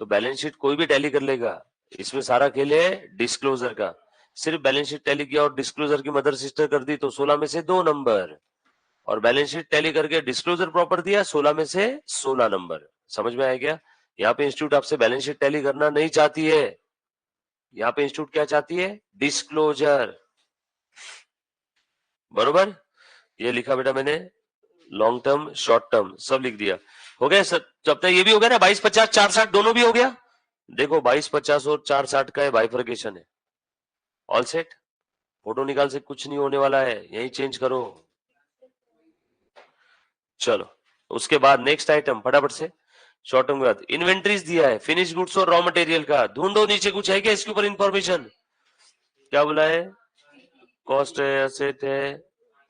तो बैलेंस शीट कोई भी टैली कर लेगा। इसमें सारा खेल है डिस्क्लोजर का। सिर्फ बैलेंस शीट टैली किया और डिस्क्लोजर की मदर सिस्टर कर दी तो 16 में से 2 नंबर, और बैलेंस शीट टैली करके डिस्क्लोजर प्रॉपर दिया 16 में से 16 नंबर। समझ में आया क्या? यहाँ पे इंस्टीट्यूट आपसे बैलेंस शीट टैली करना नहीं चाहती है, यहाँ पे इंस्टीट्यूट क्या चाहती है, डिस्क्लोजर। बरोबर, ये लिखा बेटा मैंने, लॉन्ग टर्म शॉर्ट टर्म सब लिख दिया। हो गया सर, जब तक ये भी हो गया ना, 22-50 4-60 दोनों भी हो गया। देखो 22-50 और 4-60 का बाइफर्केशन है। ऑल सेट, फोटो निकाल से कुछ नहीं होने वाला है, यही चेंज करो। चलो उसके बाद नेक्स्ट आइटम फटाफट से, शॉर्ट टर्म के बाद इन्वेंट्रीज दिया है, फिनिश गुड्स और रॉ मटेरियल का। ढूंढो नीचे कुछ है क्या इसके ऊपर इंफॉर्मेशन। क्या बोला है, कॉस्ट है, एसेट है,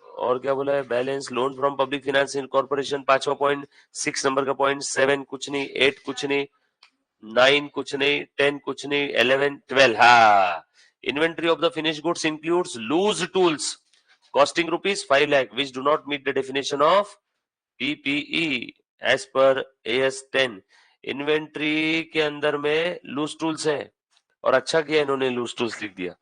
और क्या बोला है, balance, loan from public finance corporation, 5वां पॉइंट, 6 नंबर का पॉइंट, 7 कुछ नहीं, 8 कुछ नहीं, 9 कुछ नहीं, 10 कुछ नहीं, 11 12। हाँ, inventory of the finish goods includes loose tools costing rupees 5 lakh which do not meet the definition of PPE as per AS 10। Inventory के अंदर में लूज टूल्स है, और अच्छा किया इन्होंने लूज टूल्स लिख दिया,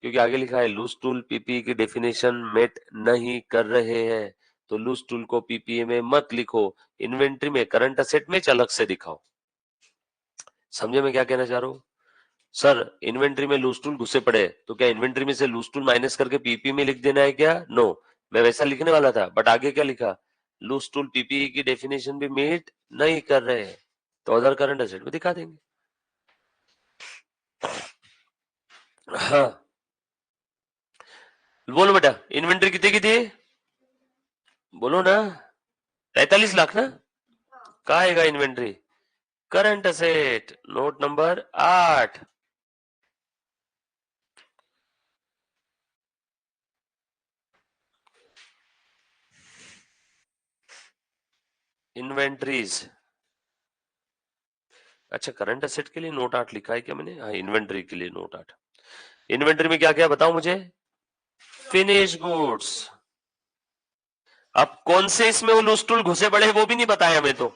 क्योंकि आगे लिखा है लूज टूल पीपीई की डेफिनेशन मेट नहीं कर रहे हैं, तो लूज टूल को पीपीए में मत लिखो, इन्वेंट्री में करंट असेट में अलग से दिखाओ। समझे मैं क्या कहना चाह रहा हूँ? सर इन्वेंट्री में लूज टूल घुसे पड़े तो क्या इन्वेंट्री में से लूज टूल माइनस करके पीपी में लिख देना है क्या? नो, मैं वैसा लिखने वाला था, बट आगे क्या लिखा, लूज टूल पीपीई की डेफिनेशन भी मीट नहीं कर रहे हैं, तो अदर करंट असेट में दिखा देंगे। हाँ बोलो बेटा, इन्वेंट्री कितने की थी, बोलो ना, 45 लाख ना, कहा आएगा inventory, current asset, note number 8। Inventories, अच्छा करंट असेट के लिए नोट 8 लिखा है क्या मैंने? हाँ, इन्वेंट्री के लिए नोट 8। इन्वेंट्री में क्या क्या बताओ मुझे, फिनिश गुड्स। अब कौन से इसमें वो लूज टूल घुसे पड़े वो भी नहीं बताया हमें तो।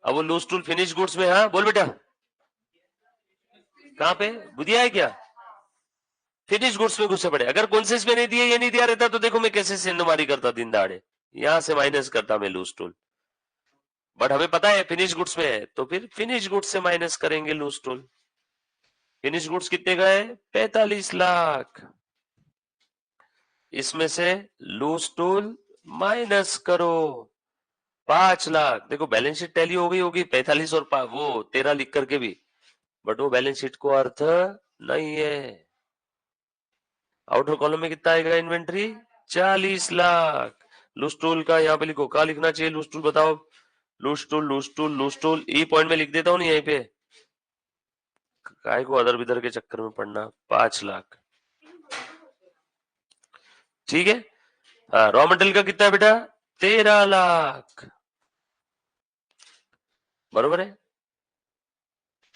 अब वो लूज टूल फिनिश गुड्स में, हाँ बोल बेटा, कहां पे बुदिया है क्या, फिनिश गुड्स में घुसे पड़े। अगर कौन से इसमें नहीं दिए, ये नहीं दिया रहता तो देखो मैं कैसे सेंधमारी करता दिन दाड़े, यहां से माइनस करता मैं लूज टूल, बट हमें पता है फिनिश गुड्स में है, तो फिर फिनिश गुड्स से माइनस करेंगे लूज टूल। फिनिश गुड्स कितने का है, 45 लाख, इसमें से लूज टूल माइनस करो 5 लाख। देखो बैलेंस शीट टैली हो गई होगी 45 और वो 13 लिख करके भी, बट वो बैलेंस शीट को अर्थ नहीं है। आउटर कॉलम में कितना आएगा इन्वेंट्री, 40 लाख। लूज टूल का यहाँ पे लिखो, क्या लिखना चाहिए लूज टूल बताओ, loose tool loose tool loose tool, E point में लिख देता हूँ नहीं यहीं पे, काय को अदर बिदर के चक्कर में पड़ना, 5 लाख। ठीक है, हाँ रॉ मटेरियल का कितना है बेटा, 13 लाख। बरोबर है,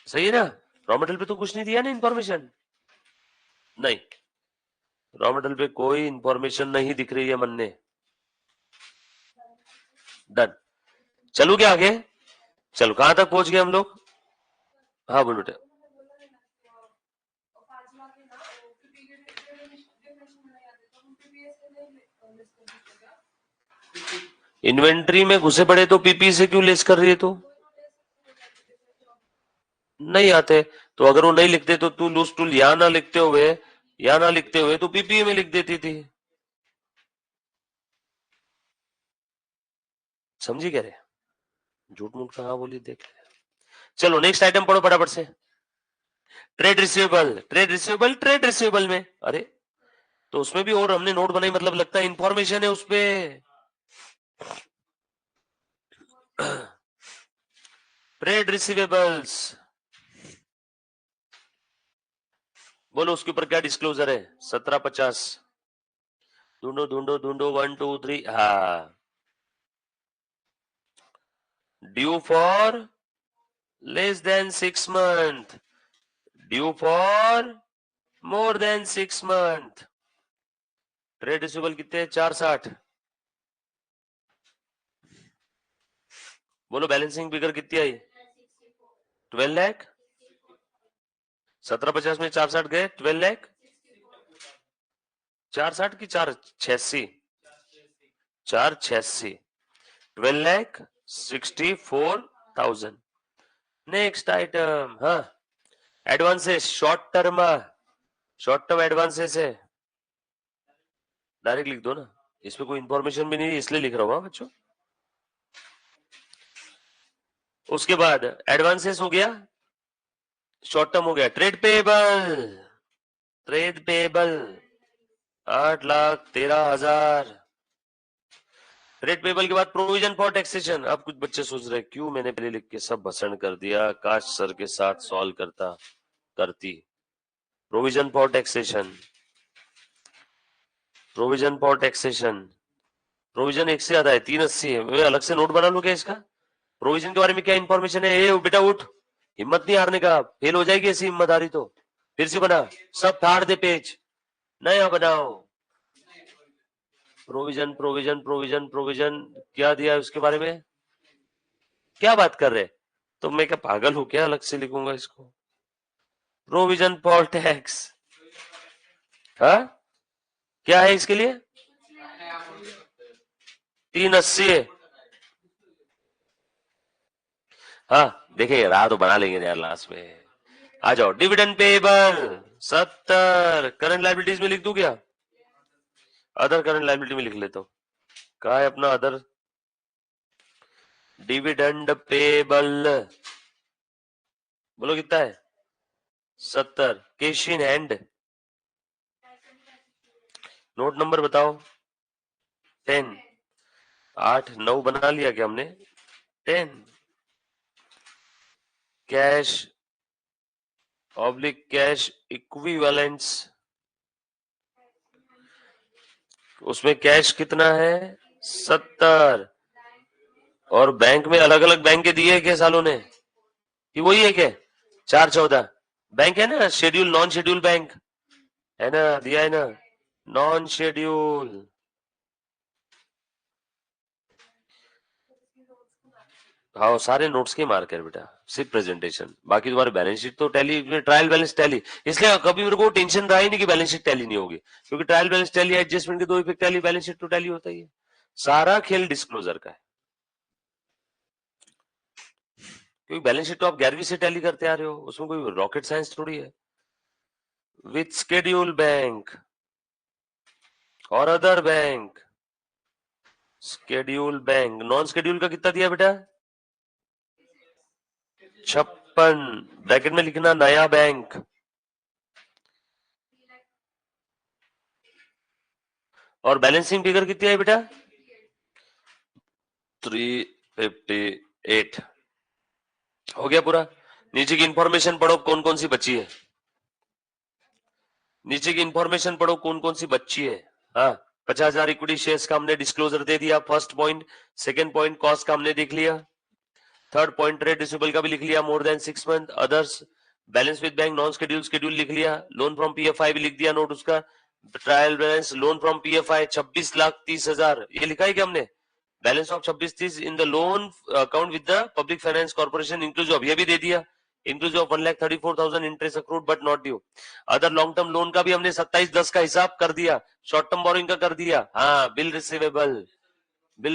सही है ना? रॉ मटेरियल पे तो कुछ नहीं दिया ना इंफॉर्मेशन, नहीं, रॉ मटेरियल पे कोई इंफॉर्मेशन नहीं दिख रही है मन ने। डन, चलो क्या आगे, चलो कहां तक पहुंच गए हम लोग, हाँ बोलो बेटा। इन्वेंट्री में घुसे पड़े तो पीपी से क्यों लेस कर रही है, तो नहीं आते, तो अगर वो नहीं लिखते तो तू लूज टूल यहां ना लिखते हुए, यहां ना लिखते हुए तो पीपीए में लिख देती थी। समझी कह रहे, झूठ मूठ कहां बोली देख। चलो नेक्स्ट आइटम पढ़ो फटाफट से, trade receivable. Trade receivable, trade receivable में, अरे तो उसमें भी और हमने नोट बनाई, मतलब लगता है इंफॉर्मेशन है उसपे। ट्रेड रिसीवेबल्स, बोलो उसके ऊपर क्या डिस्क्लोजर है? 1750। ढूंढो ढूंढो ढूंढो, 1 2 3। हाँ, due for less than 6 month, due for more than 6 month. Trade receivable कितने? 460। बोलो बैलेंसिंग फिगर कितनी आई? 12 लाख। 1750 में 460 गए, 12 लाख। 460 की 486? 486, 12 लाख 64,000। नेक्स्ट आइटम, हाँ, एडवांसेस, शॉर्ट टर्म एडवांसेस है, डायरेक्ट लिख दो ना, इसमें कोई इंफॉर्मेशन भी नहीं है इसलिए लिख रहा हूँ बच्चों। उसके बाद एडवांसेस हो गया, शॉर्ट टर्म हो गया, ट्रेड पेबल 8,13,000। ट्रेड पेबल के बाद प्रोविजन फॉर टैक्सेशन। अब कुछ बच्चे सोच रहे क्यों मैंने पहले लिख के सब भसण कर दिया, काश सर के साथ सॉल्व करती। Provision for taxation, provision for taxation, provision एक से ज्यादा है, 380 है। मैं अलग से नोट बना लूं क्या इसका? प्रोविजन के बारे में क्या इंफॉर्मेशन है? ए बेटा उठ, हिम्मत नहीं हारने का, फेल हो जाएगी ऐसी हिम्मत हारी तो। फिर से बना, सब फाड़ दे पेज, नया बनाओ। प्रोविजन प्रोविजन प्रोविजन प्रोविजन, क्या दिया है उसके बारे में? क्या बात कर रहे? तो मैं क्या पागल हूं क्या, अलग से लिखूंगा इसको? प्रोविजन फॉर टैक्स, हाँ क्या है इसके लिए? 380 है। हाँ देखेंगे, रहा तो बना लेंगे यार लास्ट में। आ जाओ, डिविडेंड पेबल 70। करंट लाइबिलिटीज में लिख दूं क्या? अदर करंट लाइबिलिटी में लिख लेता हूं। कहा है अपना अदर? डिविडेंड पेबल, बोलो कितना है? 70। Cash in hand, note number बताओ। 10। 8 9 बना लिया क्या हमने? 10। कैश ऑब्लिक कैश इक्विवेलेंट्स, उसमें कैश कितना है? 70। और बैंक में अलग अलग बैंक के दिए क्या सालों ने? कि वही है क्या? 414 बैंक है ना, शेड्यूल नॉन शेड्यूल बैंक है ना, दिया है ना, नॉन शेड्यूल। हाँ सारे नोट्स के मार्क है बेटा, सिर्फ प्रेजेंटेशन, बाकी तुम्हारे बैलेंस शीट तो टैली में, ट्रायल बैलेंस टैली, इसलिए कभी मेरे को टेंशन रहा ही नहीं कि बैलेंस शीट टैली नहीं होगी, क्योंकि ट्रायल बैलेंस टैली एडजस्टमेंट के दो इफेक्ट टैली, बैलेंस शीट तो टैली होता ही है। सारा खेल डिस्क्लोजर का है, क्योंकि बैलेंस शीट तो आप 11वीं से टैली करते आ रहे हो, उसमें कोई रॉकेट साइंस थोड़ी है। विथ शेड्यूल बैंक और other bank, schedule bank, non schedule का कितना दिया बेटा? 56। ब्रैकेट में लिखना नया बैंक। और बैलेंसिंग फिगर कितनी है बेटा? 358। हो गया पूरा। नीचे की इंफॉर्मेशन पढ़ो कौन कौन सी बची है, नीचे की इंफॉर्मेशन पढ़ो कौन कौन सी बची है। हाँ, 50,000 इक्विटी शेयर्स का हमने डिस्क्लोजर दे दिया, first point. Second point cost का हमने देख लिया। थर्ड पॉइंट ट्रेड रिसीवेबल का भी लिख लिया, मोर than 6 month. Others, balance with bank, non schedule, schedule लिख लिया। लोन फ्रॉम पीएफआई भी लिख दिया, नोट उसका। Trial balance, loan from PFI 26,30,000, ये लिखा है क्या हमने? Balance of 26,30 in the loan account with the public finance corporation inclusive of, ये भी दे दिया, inclusive of 1,34,000 interest accrued but not due. Other long term loan का भी हमने 27/10 का हिसाब कर दिया, शॉर्ट टर्म बोरिंग का कर दिया। हाँ, bill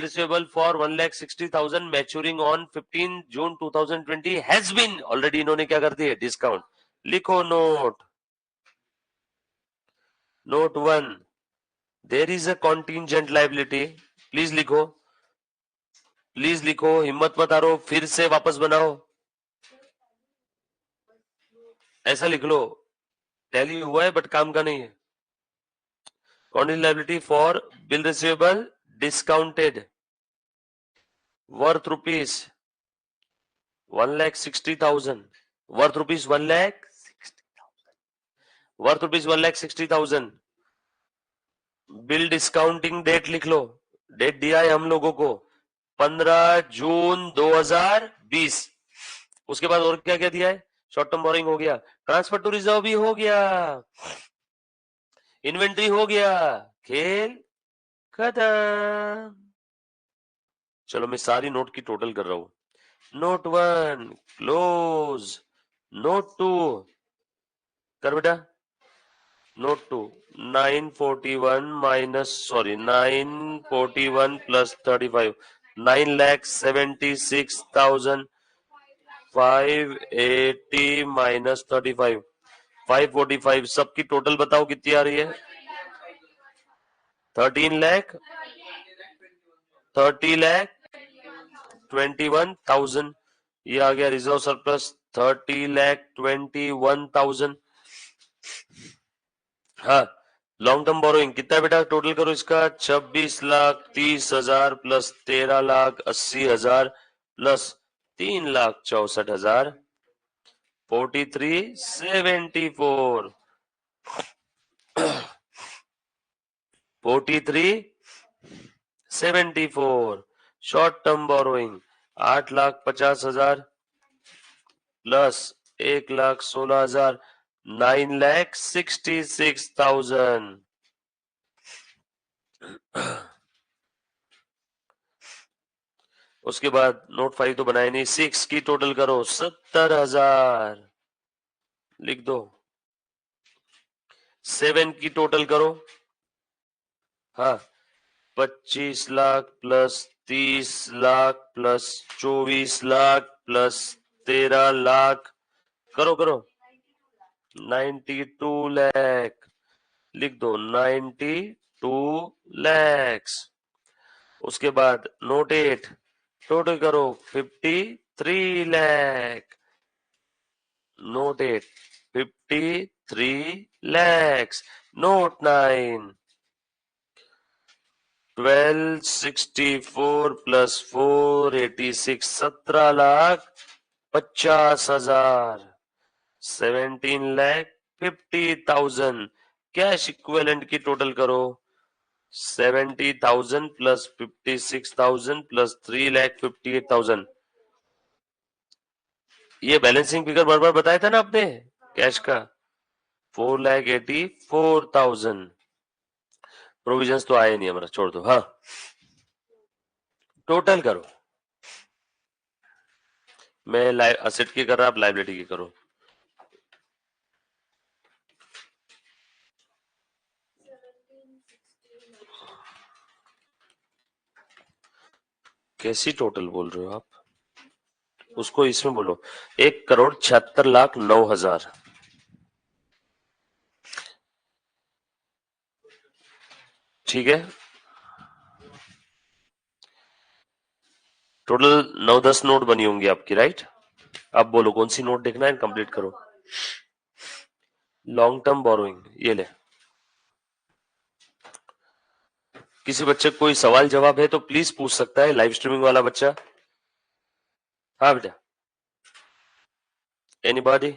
receivable for 1,60,000 maturing on 15 June 2020 has been already, इन्होंने क्या कर दिया? डिस्काउंट। लिखो note 1, there is a contingent liability, please लिखो, प्लीज लिखो, हिम्मत मत हारो, फिर से वापस बनाओ, ऐसा लिख लो, टैली हुआ है बट काम का नहीं है। Contingent liability for bill receivable discounted worth rupees 1,60,000, worth rupees 1,60,000, worth rupees 1,60,000। Bill discounting date लिख लो, डेट दिया है हम लोगों को 15 जून 2020। उसके बाद और क्या क्या दिया है? शॉर्ट टर्म बोरिंग हो गया, ट्रांसफर टू रिजर्व भी हो गया, इन्वेंट्री हो गया, खेल खत्म। चलो मैं सारी नोट की टोटल कर रहा हूं। नोट 1 क्लोज, नोट 2 कर बेटा, नोट 2 941 माइनस 941 प्लस 35 9,76,580 माइनस 35 545। सबकी टोटल बताओ कितनी आ रही है? 30,21,000। ये आ गया रिजर्व सरप्लस 30,21,000। हाँ, लॉन्ग टर्म बोरोइंग कितना बेटा? टोटल करो इसका 26,30,000 plus 13,80,000 plus 3,64,000 43,74 43,74। Short term borrowing 8,50,000 plus 1,16,000 9,66,000। उसके बाद नोट 5 तो बनाए नहीं, 6 की टोटल करो 70,000 लिख दो। 7 की टोटल करो, हाँ 25 lakh plus 30 lakh plus 24 lakh plus 13 lakh, करो करो 92 लाख लिख दो, 92 लैक्स। उसके बाद नोट 8 टोटल करो 53 lakh. Note 8 53 lakhs. Note 9 1264 plus 486 17,50,000 17,50,000। Cash equivalent की टोटल करो 70,000 प्लस 56,000 प्लस 3,58,000। ये बैलेंसिंग फिगर बार बार बताया था ना आपने कैश का 4,84,000। प्रोविजंस तो आए नहीं हमारा, छोड़ दो। हाँ टोटल करो, मैं असेट की कर रहा, आप लाइबिलिटी की करो। कैसी टोटल बोल रहे हो आप? उसको इसमें बोलो 1,76,09,000। ठीक है, टोटल 9-10 नोट बनी होंगी आपकी, राइट? अब बोलो कौन सी नोट देखना है, कंप्लीट करो। लॉन्ग टर्म बोरोइंग, ये ले। किसी बच्चे को कोई सवाल जवाब है तो प्लीज पूछ सकता है, लाइव स्ट्रीमिंग वाला बच्चा। हाँ बेटा, एनीबॉडी?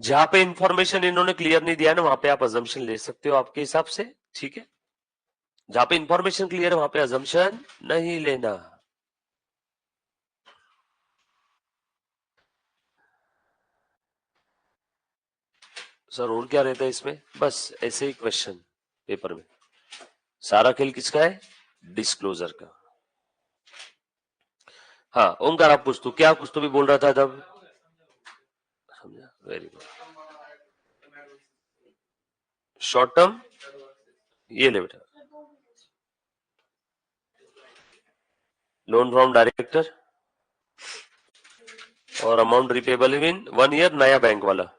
जहां पे इंफॉर्मेशन इन्होंने क्लियर नहीं दिया ना, वहां पे आप अजम्पशन ले सकते हो आपके हिसाब से, ठीक है? जहां पे इंफॉर्मेशन क्लियर है वहां पे अजम्पशन नहीं लेना। सर और क्या रहता है इसमें? बस ऐसे ही क्वेश्चन पेपर में। सारा खेल किसका है? डिस्क्लोजर का। हाँ ओंकार, आप पूछ, तो क्या कुछ तो भी बोल रहा था तब, समझा? Very good. शॉर्ट टर्म, ये ले बेटा, लोन फ्रॉम डायरेक्टर और अमाउंट रिपेबल इन 1 ईयर, नया बैंक वाला।